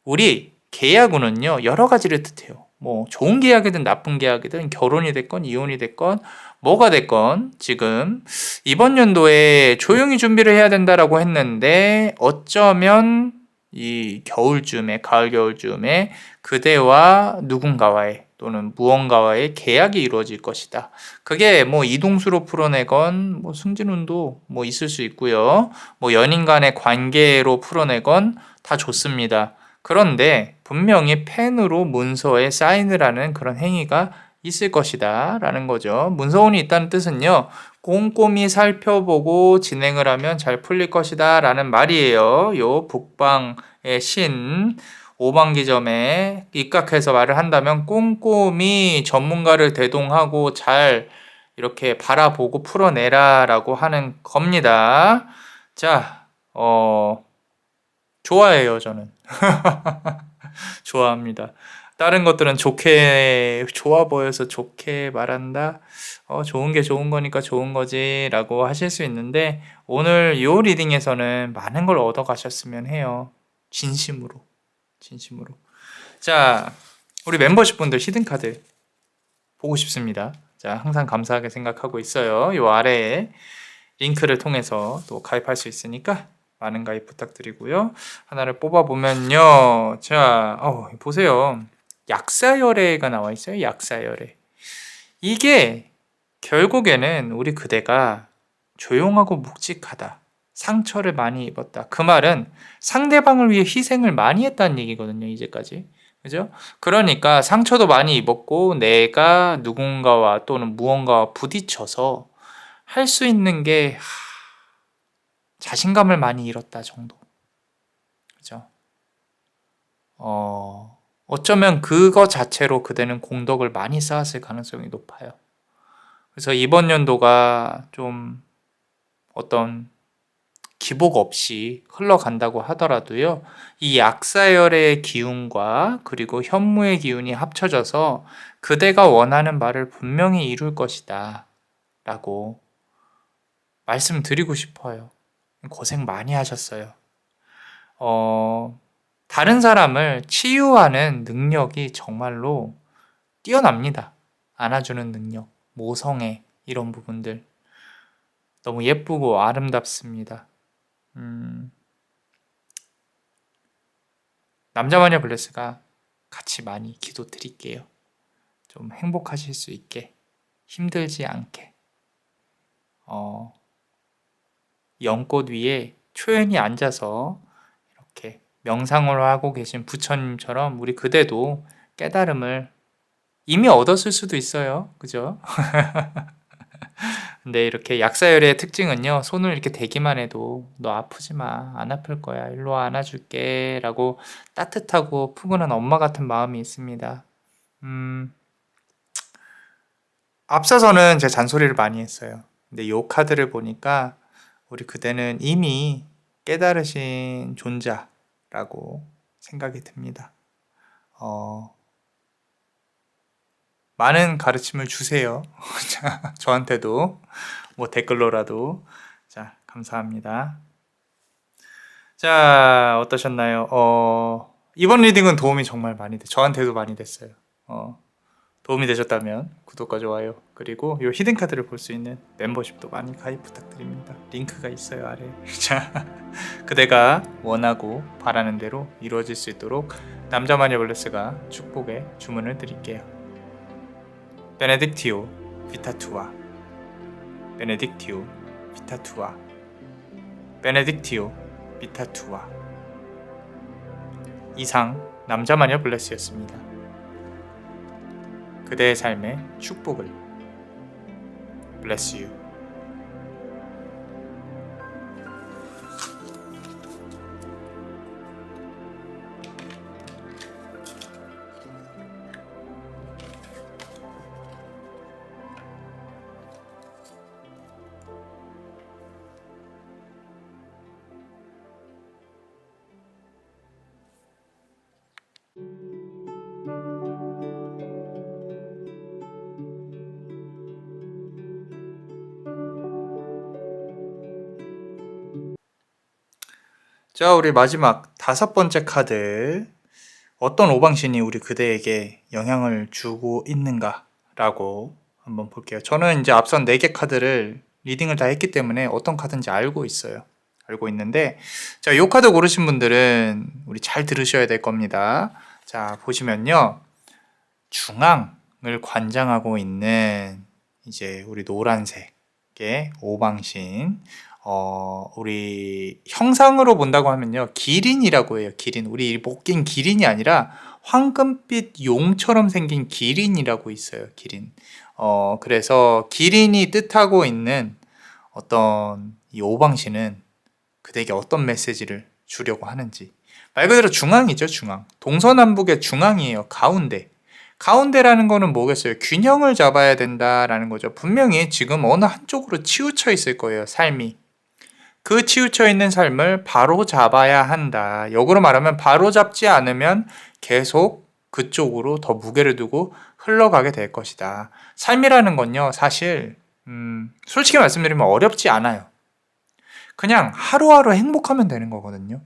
우리 계약운은요, 여러 가지를 뜻해요. 뭐 좋은 계약이든 나쁜 계약이든, 결혼이 됐건 이혼이 됐건 뭐가 됐건, 지금 이번 연도에 조용히 준비를 해야 된다라고 했는데, 어쩌면 이 겨울쯤에, 가을 겨울쯤에 그대와 누군가와의 또는 무언가와의 계약이 이루어질 것이다. 그게 뭐 이동수로 풀어내건 뭐 승진운도 뭐 있을 수 있고요. 뭐 연인 간의 관계로 풀어내건 다 좋습니다. 그런데 분명히 펜으로 문서에 사인을 하는 그런 행위가 있을 것이다 라는 거죠. 문서운이 있다는 뜻은요, 꼼꼼히 살펴보고 진행을 하면 잘 풀릴 것이다 라는 말이에요. 요 북방의 신 5반기점에 입각해서 말을 한다면, 꼼꼼히 전문가를 대동하고 잘 이렇게 바라보고 풀어내라 라고 하는 겁니다. 자, 좋아해요, 저는. 좋아합니다. 다른 것들은 좋게, 좋아 보여서 좋게 말한다. 좋은 게 좋은 거니까 좋은 거지 라고 하실 수 있는데, 오늘 요 리딩에서는 많은 걸 얻어 가셨으면 해요. 진심으로. 진심으로. 자, 우리 멤버십 분들 히든카드 보고 싶습니다. 자, 항상 감사하게 생각하고 있어요. 요 아래에 링크를 통해서 또 가입할 수 있으니까 많은 가입 부탁드리고요. 하나를 뽑아보면요. 자, 보세요. 약사열애가 나와 있어요. 약사열애. 이게 결국에는 우리 그대가 조용하고 묵직하다, 상처를 많이 입었다. 그 말은 상대방을 위해 희생을 많이 했다는 얘기거든요. 이제까지. 그죠? 그러니까 상처도 많이 입었고, 내가 누군가와 또는 무언가와 부딪혀서 할 수 있는 게 자신감을 많이 잃었다 정도. 그죠? 어쩌면 그거 자체로 그대는 공덕을 많이 쌓았을 가능성이 높아요. 그래서 이번 연도가 좀 어떤 기복 없이 흘러간다고 하더라도요, 이 약사열의 기운과 그리고 현무의 기운이 합쳐져서 그대가 원하는 바를 분명히 이룰 것이다 라고 말씀드리고 싶어요. 고생 많이 하셨어요. 다른 사람을 치유하는 능력이 정말로 뛰어납니다. 안아주는 능력, 모성애, 이런 부분들 너무 예쁘고 아름답습니다. 남자마녀 블레스가 같이 많이 기도 드릴게요. 좀 행복하실 수 있게, 힘들지 않게. 연꽃 위에 초연히 앉아서 이렇게 명상을 하고 계신 부처님처럼 우리 그대도 깨달음을 이미 얻었을 수도 있어요. 그죠? 근데 이렇게 약사열의 특징은요, 손을 이렇게 대기만 해도 너 아프지 마, 안 아플 거야, 일로 와, 안아줄게 라고 따뜻하고 푸근한 엄마 같은 마음이 있습니다. 앞서서는 제가 잔소리를 많이 했어요. 근데 이 카드를 보니까 우리 그대는 이미 깨달으신 존재라고 생각이 듭니다. 많은 가르침을 주세요. 저한테도 뭐 댓글로라도. 자, 감사합니다. 자, 어떠셨나요? 이번 리딩은 도움이 정말 많이 저한테도 많이 됐어요. 도움이 되셨다면 구독과 좋아요, 그리고 이 히든 카드를 볼 수 있는 멤버십도 많이 가입 부탁드립니다. 링크가 있어요, 아래. 자, 그대가 원하고 바라는 대로 이루어질 수 있도록 남자마녀 블레스가 축복의 주문을 드릴게요. 베네딕티오 비타투아, 베네딕티오 비타투아. 베네딕티오 비타투아. 이상 남자마녀 블레스였습니다. 그대의 삶에 축복을. Bless you. 자, 우리 마지막 5번째 카드. 어떤 오방신이 우리 그대에게 영향을 주고 있는가라고 한번 볼게요. 저는 이제 앞선 4개 카드를 리딩을 다 했기 때문에 어떤 카드인지 알고 있어요. 알고 있는데, 자, 요 카드 고르신 분들은 우리 잘 들으셔야 될 겁니다. 자, 보시면요. 중앙을 관장하고 있는 이제 우리 노란색의 오방신. 우리 형상으로 본다고 하면요. 기린이라고 해요. 기린. 우리 목긴 기린이 아니라 황금빛 용처럼 생긴 기린이라고 있어요. 기린. 그래서 기린이 뜻하고 있는 어떤 이 오방신은 그대에게 어떤 메시지를 주려고 하는지. 말 그대로 중앙이죠. 중앙. 동서남북의 중앙이에요. 가운데. 가운데라는 거는 뭐겠어요? 균형을 잡아야 된다라는 거죠. 분명히 지금 어느 한쪽으로 치우쳐 있을 거예요. 삶이. 그 치우쳐 있는 삶을 바로 잡아야 한다. 역으로 말하면 바로 잡지 않으면 계속 그쪽으로 더 무게를 두고 흘러가게 될 것이다. 삶이라는 건요, 사실 솔직히 말씀드리면 어렵지 않아요. 그냥 하루하루 행복하면 되는 거거든요.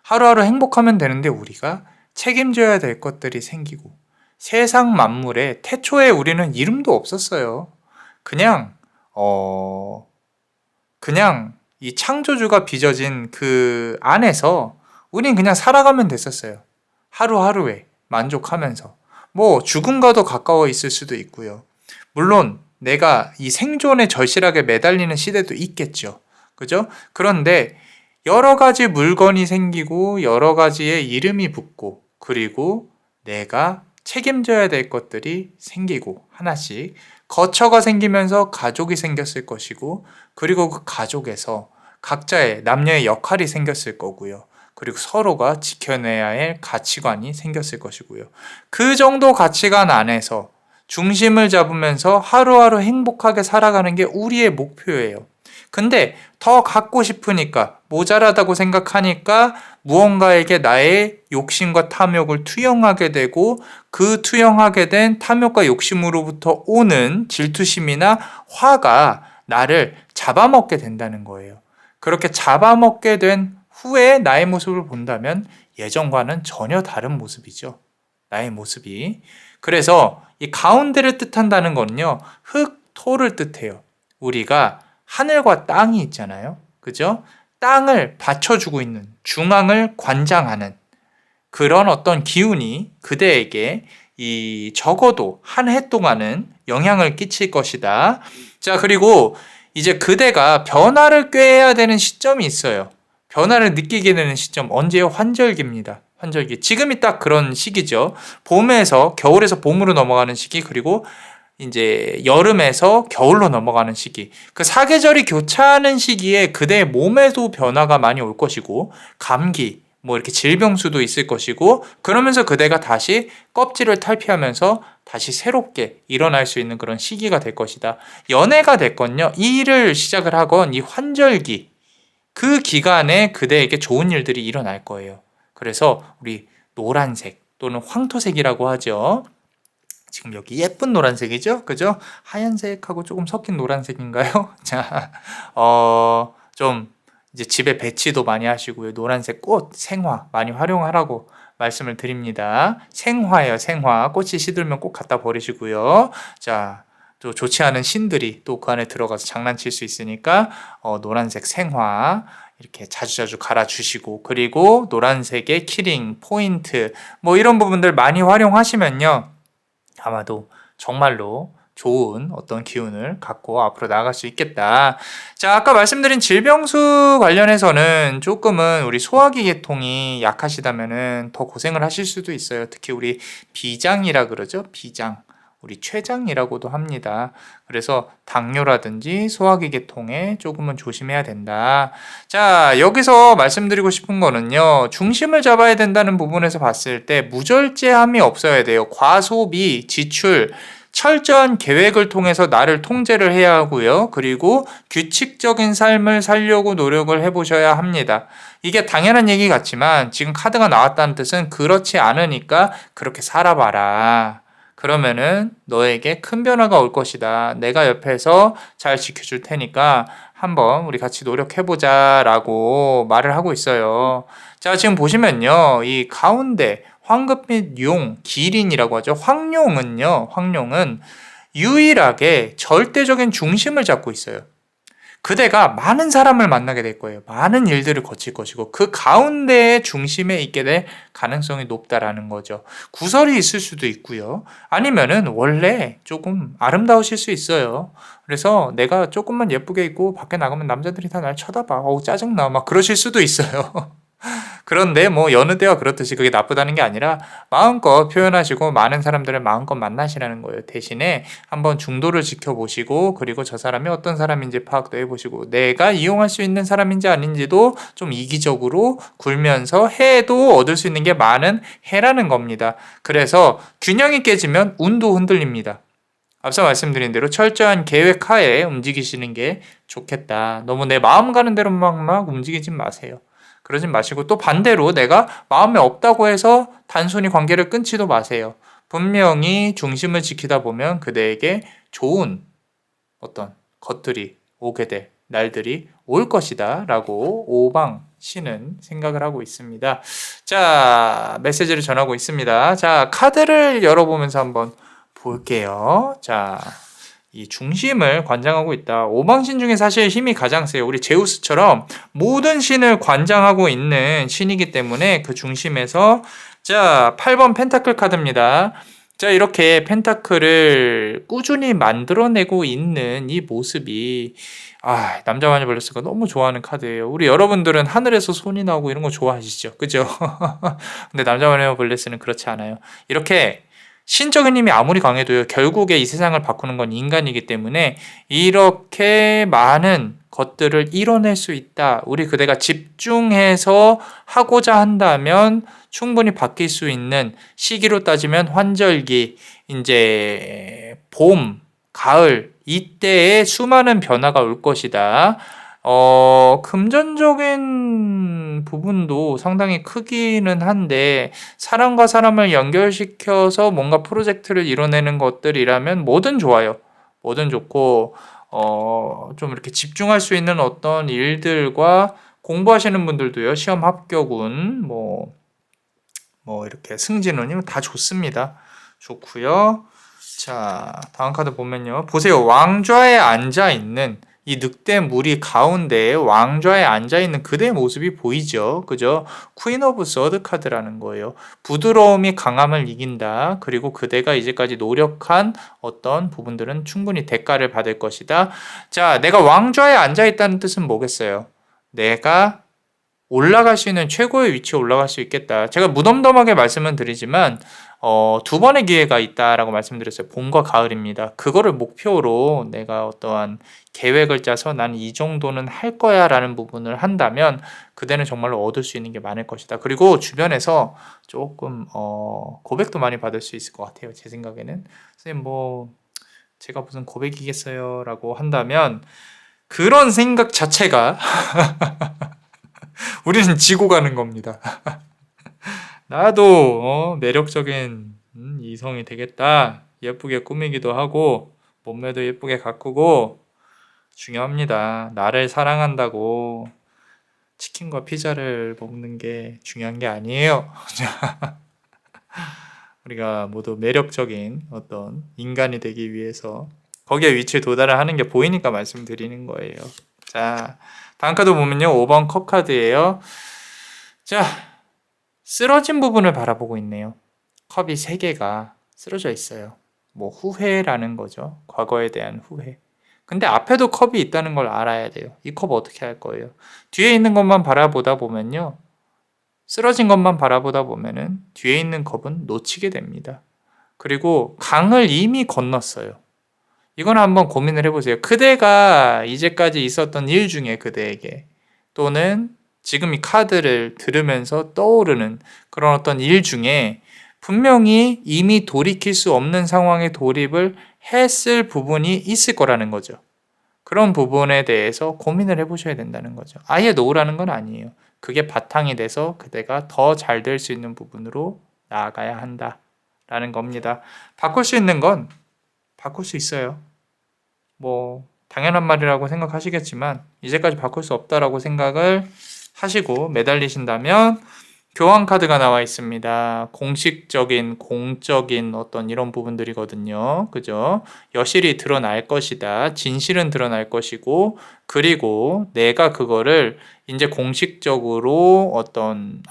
하루하루 행복하면 되는데 우리가 책임져야 될 것들이 생기고 세상 만물에 태초에 우리는 이름도 없었어요. 그냥 이 창조주가 빚어진 그 안에서 우린 그냥 살아가면 됐었어요. 하루하루에 만족하면서. 뭐 죽음과도 가까워 있을 수도 있고요. 물론 내가 이 생존에 절실하게 매달리는 시대도 있겠죠. 그죠? 그런데 여러 가지 물건이 생기고 여러 가지의 이름이 붙고 그리고 내가 책임져야 될 것들이 생기고 하나씩 거처가 생기면서 가족이 생겼을 것이고 그리고 그 가족에서 각자의 남녀의 역할이 생겼을 거고요. 그리고 서로가 지켜내야 할 가치관이 생겼을 것이고요. 그 정도 가치관 안에서 중심을 잡으면서 하루하루 행복하게 살아가는 게 우리의 목표예요. 근데 더 갖고 싶으니까 모자라다고 생각하니까 무언가에게 나의 욕심과 탐욕을 투영하게 되고 그 투영하게 된 탐욕과 욕심으로부터 오는 질투심이나 화가 나를 잡아먹게 된다는 거예요. 그렇게 잡아먹게 된 후에 나의 모습을 본다면 예전과는 전혀 다른 모습이죠. 나의 모습이. 그래서 이 가운데를 뜻한다는 건요. 흙, 토를 뜻해요. 우리가 하늘과 땅이 있잖아요. 그죠? 땅을 받쳐주고 있는, 중앙을 관장하는 그런 어떤 기운이 그대에게 적어도 한 해 동안은 영향을 끼칠 것이다. 자, 그리고 이제 그대가 변화를 꾀해야 되는 시점이 있어요. 변화를 느끼게 되는 시점, 언제요? 환절기입니다. 환절기. 지금이 딱 그런 시기죠. 봄에서, 겨울에서 봄으로 넘어가는 시기, 그리고 이제 여름에서 겨울로 넘어가는 시기. 그 사계절이 교차하는 시기에 그대의 몸에도 변화가 많이 올 것이고, 감기, 뭐 이렇게 질병수도 있을 것이고, 그러면서 그대가 다시 껍질을 탈피하면서 다시 새롭게 일어날 수 있는 그런 시기가 될 것이다. 연애가 됐건요, 이 일을 시작을 하건 이 환절기, 그 기간에 그대에게 좋은 일들이 일어날 거예요. 그래서 우리 노란색 또는 황토색이라고 하죠. 지금 여기 예쁜 노란색이죠? 그죠? 하얀색하고 조금 섞인 노란색인가요? 자, 좀 이제 집에 배치도 많이 하시고요. 노란색 꽃, 생화 많이 활용하라고 말씀을 드립니다. 생화예요, 생화. 꽃이 시들면 꼭 갖다 버리시고요. 자, 또 좋지 않은 신들이 또 그 안에 들어가서 장난칠 수 있으니까 노란색 생화 이렇게 자주자주 갈아주시고, 그리고 노란색의 키링, 포인트 뭐 이런 부분들 많이 활용하시면요. 아마도 정말로 좋은 어떤 기운을 갖고 앞으로 나아갈 수 있겠다. 자, 아까 말씀드린 질병수 관련해서는 조금은 우리 소화기 계통이 약하시다면은 더 고생을 하실 수도 있어요. 특히 우리 비장이라 그러죠. 비장. 우리 췌장이라고도 합니다. 그래서 당뇨라든지 소화기 계통에 조금은 조심해야 된다. 자, 여기서 말씀드리고 싶은 거는요. 중심을 잡아야 된다는 부분에서 봤을 때 무절제함이 없어야 돼요. 과소비, 지출, 철저한 계획을 통해서 나를 통제를 해야 하고요. 그리고 규칙적인 삶을 살려고 노력을 해보셔야 합니다. 이게 당연한 얘기 같지만 지금 카드가 나왔다는 뜻은 그렇지 않으니까 그렇게 살아봐라. 그러면은 너에게 큰 변화가 올 것이다. 내가 옆에서 잘 지켜줄 테니까 한번 우리 같이 노력해보자 라고 말을 하고 있어요. 자, 지금 보시면요. 이 가운데 황금 및 용, 기린이라고 하죠. 황룡은 유일하게 절대적인 중심을 잡고 있어요. 그대가 많은 사람을 만나게 될 거예요. 많은 일들을 거칠 것이고 그 가운데의 중심에 있게 될 가능성이 높다라는 거죠. 구설이 있을 수도 있고요. 아니면은 원래 조금 아름다우실 수 있어요. 그래서 내가 조금만 예쁘게 입고 밖에 나가면 남자들이 다 날 쳐다봐. 어우 짜증나. 막 그러실 수도 있어요. 그런데 뭐 여느 때와 그렇듯이 그게 나쁘다는 게 아니라 마음껏 표현하시고 많은 사람들을 마음껏 만나시라는 거예요. 대신에 한번 중도를 지켜보시고 그리고 저 사람이 어떤 사람인지 파악도 해보시고 내가 이용할 수 있는 사람인지 아닌지도 좀 이기적으로 굴면서 해도 얻을 수 있는 게 많은 해라는 겁니다. 그래서 균형이 깨지면 운도 흔들립니다. 앞서 말씀드린 대로 철저한 계획 하에 움직이시는 게 좋겠다. 너무 내 마음 가는 대로만 막 움직이지 마세요. 그러지 마시고 또 반대로 내가 마음에 없다고 해서 단순히 관계를 끊지도 마세요. 분명히 중심을 지키다 보면 그대에게 좋은 어떤 것들이 오게 될 날들이 올 것이다 라고 오방 신은 생각을 하고 있습니다. 자, 메시지를 전하고 있습니다. 자, 카드를 열어보면서 한번 볼게요. 자, 이 중심을 관장하고 있다. 오방신 중에 사실 힘이 가장 세요. 우리 제우스처럼 모든 신을 관장하고 있는 신이기 때문에 그 중심에서 자 8번 펜타클 카드입니다. 자 이렇게 펜타클을 꾸준히 만들어내고 있는 이 모습이 남자 마녀 블레스가 너무 좋아하는 카드예요. 우리 여러분들은 하늘에서 손이 나오고 이런 거 좋아하시죠? 그죠? 근데 남자 마녀 블레스는 그렇지 않아요. 이렇게 신적인 힘이 아무리 강해도요, 결국에 이 세상을 바꾸는 건 인간이기 때문에 이렇게 많은 것들을 이뤄낼 수 있다. 우리 그대가 집중해서 하고자 한다면 충분히 바뀔 수 있는 시기로 따지면 환절기, 이제 봄, 가을, 이때에 수많은 변화가 올 것이다. 금전적인 부분도 상당히 크기는 한데 사람과 사람을 연결시켜서 뭔가 프로젝트를 이뤄내는 것들이라면 뭐든 좋아요. 뭐든 좋고 좀 이렇게 집중할 수 있는 어떤 일들과 공부하시는 분들도요. 시험 합격운 뭐 이렇게 승진운이 다 좋습니다. 좋고요. 자, 다음 카드 보면요. 보세요. 왕좌에 앉아 있는 이 늑대 무리 가운데에 왕좌에 앉아있는 그대의 모습이 보이죠. 그죠? 퀸 오브 서드 카드라는 거예요. 부드러움이 강함을 이긴다. 그리고 그대가 이제까지 노력한 어떤 부분들은 충분히 대가를 받을 것이다. 자, 내가 왕좌에 앉아있다는 뜻은 뭐겠어요? 내가 올라갈 수 있는 최고의 위치에 올라갈 수 있겠다. 제가 무덤덤하게 말씀은 드리지만 두 번의 기회가 있다라고 말씀드렸어요. 봄과 가을입니다. 그거를 목표로 내가 어떠한 계획을 짜서 나는 이 정도는 할 거야 라는 부분을 한다면 그대는 정말로 얻을 수 있는 게 많을 것이다. 그리고 주변에서 조금 고백도 많이 받을 수 있을 것 같아요. 제 생각에는. 선생님 제가 무슨 고백이겠어요 라고 한다면 그런 생각 자체가 우리는 지고 가는 겁니다. 나도 매력적인 이성이 되겠다. 예쁘게 꾸미기도 하고 몸매도 예쁘게 가꾸고 중요합니다. 나를 사랑한다고 치킨과 피자를 먹는 게 중요한 게 아니에요. 우리가 모두 매력적인 어떤 인간이 되기 위해서 거기에 위치에 도달을 하는 게 보이니까 말씀드리는 거예요. 자, 다음 카드 보면요. 5번 컵 카드예요. 자, 쓰러진 부분을 바라보고 있네요. 컵이 3개가 쓰러져 있어요. 뭐 후회라는 거죠. 과거에 대한 후회. 근데 앞에도 컵이 있다는 걸 알아야 돼요. 이 컵 어떻게 할 거예요? 뒤에 있는 것만 바라보다 보면요. 쓰러진 것만 바라보다 보면은 뒤에 있는 컵은 놓치게 됩니다. 그리고 강을 이미 건넜어요. 이건 한번 고민을 해보세요. 그대가 이제까지 있었던 일 중에 그대에게 또는 지금 이 카드를 들으면서 떠오르는 그런 어떤 일 중에 분명히 이미 돌이킬 수 없는 상황에 돌입을 했을 부분이 있을 거라는 거죠. 그런 부분에 대해서 고민을 해보셔야 된다는 거죠. 아예 놓으라는 건 아니에요. 그게 바탕이 돼서 그대가 더 잘 될 수 있는 부분으로 나아가야 한다라는 겁니다. 바꿀 수 있는 건 바꿀 수 있어요. 뭐 당연한 말이라고 생각하시겠지만 이제까지 바꿀 수 없다라고 생각을 하시고 매달리신다면 교환 카드가 나와 있습니다. 공식적인, 공적인 어떤 이런 부분들이거든요. 그죠? 여실히 드러날 것이다. 진실은 드러날 것이고, 그리고 내가 그거를 이제 공식적으로 어떤,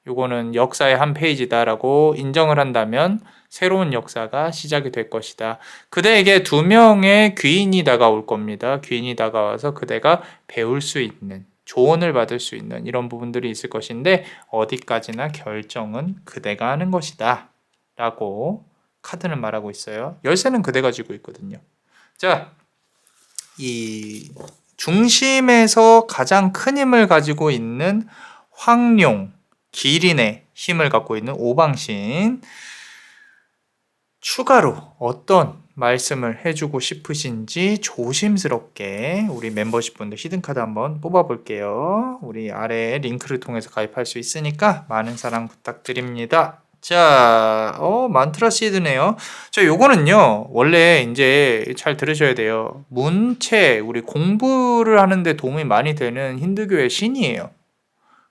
요거는 역사의 한 페이지다라고 인정을 한다면 새로운 역사가 시작이 될 것이다. 그대에게 2명의 귀인이 다가올 겁니다. 귀인이 다가와서 그대가 배울 수 있는, 조언을 받을 수 있는 이런 부분들이 있을 것인데 어디까지나 결정은 그대가 하는 것이다 라고 카드는 말하고 있어요. 열쇠는 그대가 쥐고 있거든요. 자, 이 중심에서 가장 큰 힘을 가지고 있는 황룡, 기린의 힘을 갖고 있는 오방신, 추가로 어떤 말씀을 해주고 싶으신지 조심스럽게 우리 멤버십 분들 히든카드 한번 뽑아볼게요. 우리 아래 링크를 통해서 가입할 수 있으니까 많은 사랑 부탁드립니다. 자, 만트라 시드네요. 자, 요거는요, 원래 이제 잘 들으셔야 돼요. 문체, 우리 공부를 하는데 도움이 많이 되는 힌두교의 신이에요.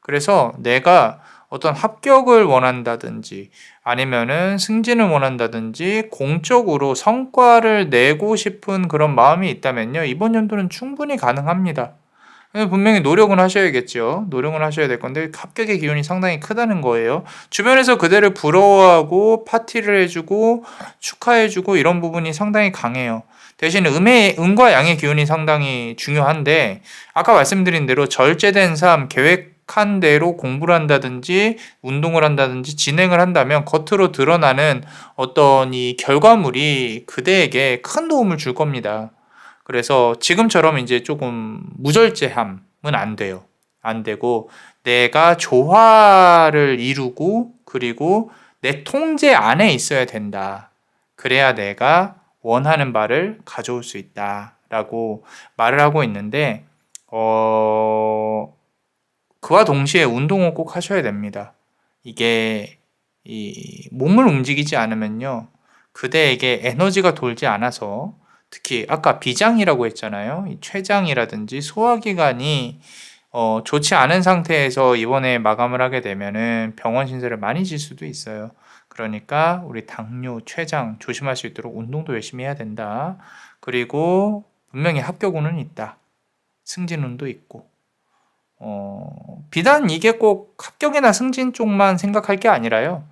그래서 내가 어떤 합격을 원한다든지 아니면은 승진을 원한다든지 공적으로 성과를 내고 싶은 그런 마음이 있다면요. 이번 연도는 충분히 가능합니다. 분명히 노력은 하셔야겠죠. 노력은 하셔야 될 건데 합격의 기운이 상당히 크다는 거예요. 주변에서 그대를 부러워하고 파티를 해주고 축하해주고 이런 부분이 상당히 강해요. 대신 음과 양의 기운이 상당히 중요한데 아까 말씀드린 대로 절제된 삶, 계획한 대로 공부를 한다든지 운동을 한다든지 진행을 한다면 겉으로 드러나는 어떤 이 결과물이 그대에게 큰 도움을 줄 겁니다. 그래서 지금처럼 이제 조금 무절제함은 안 돼요. 안 되고 내가 조화를 이루고 그리고 내 통제 안에 있어야 된다. 그래야 내가 원하는 바를 가져올 수 있다라고 말을 하고 있는데 그와 동시에 운동을 꼭 하셔야 됩니다. 이게 이 몸을 움직이지 않으면요. 그대에게 에너지가 돌지 않아서 특히 아까 비장이라고 했잖아요. 이 췌장이라든지 소화기관이 좋지 않은 상태에서 이번에 마감을 하게 되면은 병원 신세를 많이 질 수도 있어요. 그러니까 우리 당뇨, 췌장 조심할 수 있도록 운동도 열심히 해야 된다. 그리고 분명히 합격운은 있다. 승진운도 있고. 비단 이게 꼭 합격이나 승진 쪽만 생각할 게 아니라요.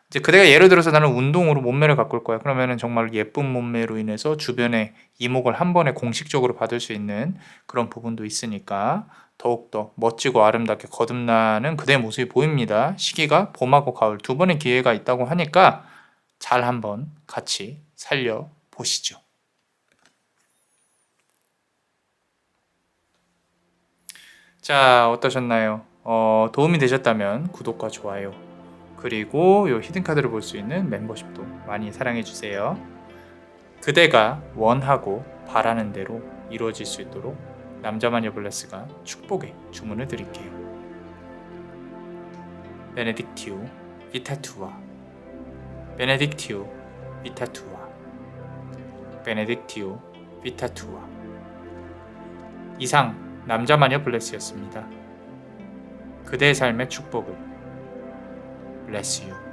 이제 그대가 예를 들어서 나는 운동으로 몸매를 가꿀 거야. 그러면은 정말 예쁜 몸매로 인해서 주변에 이목을 한 번에 공식적으로 받을 수 있는 그런 부분도 있으니까 더욱더 멋지고 아름답게 거듭나는 그대의 모습이 보입니다. 시기가 봄하고 가을 2번의 기회가 있다고 하니까 잘 한번 같이 살려보시죠. 자, 어떠셨나요? 도움이 되셨다면 구독과 좋아요 그리고 요 히든카드를 볼 수 있는 멤버십도 많이 사랑해주세요. 그대가 원하고 바라는 대로 이루어질 수 있도록 남자마녀 블레스가 축복의 주문을 드릴게요. 베네딕티오 비타투아 베네딕티오 비타투아 베네딕티오 비타투아. 이상 남자마녀 블레스였습니다. 그대의 삶의 축복을 Bless you.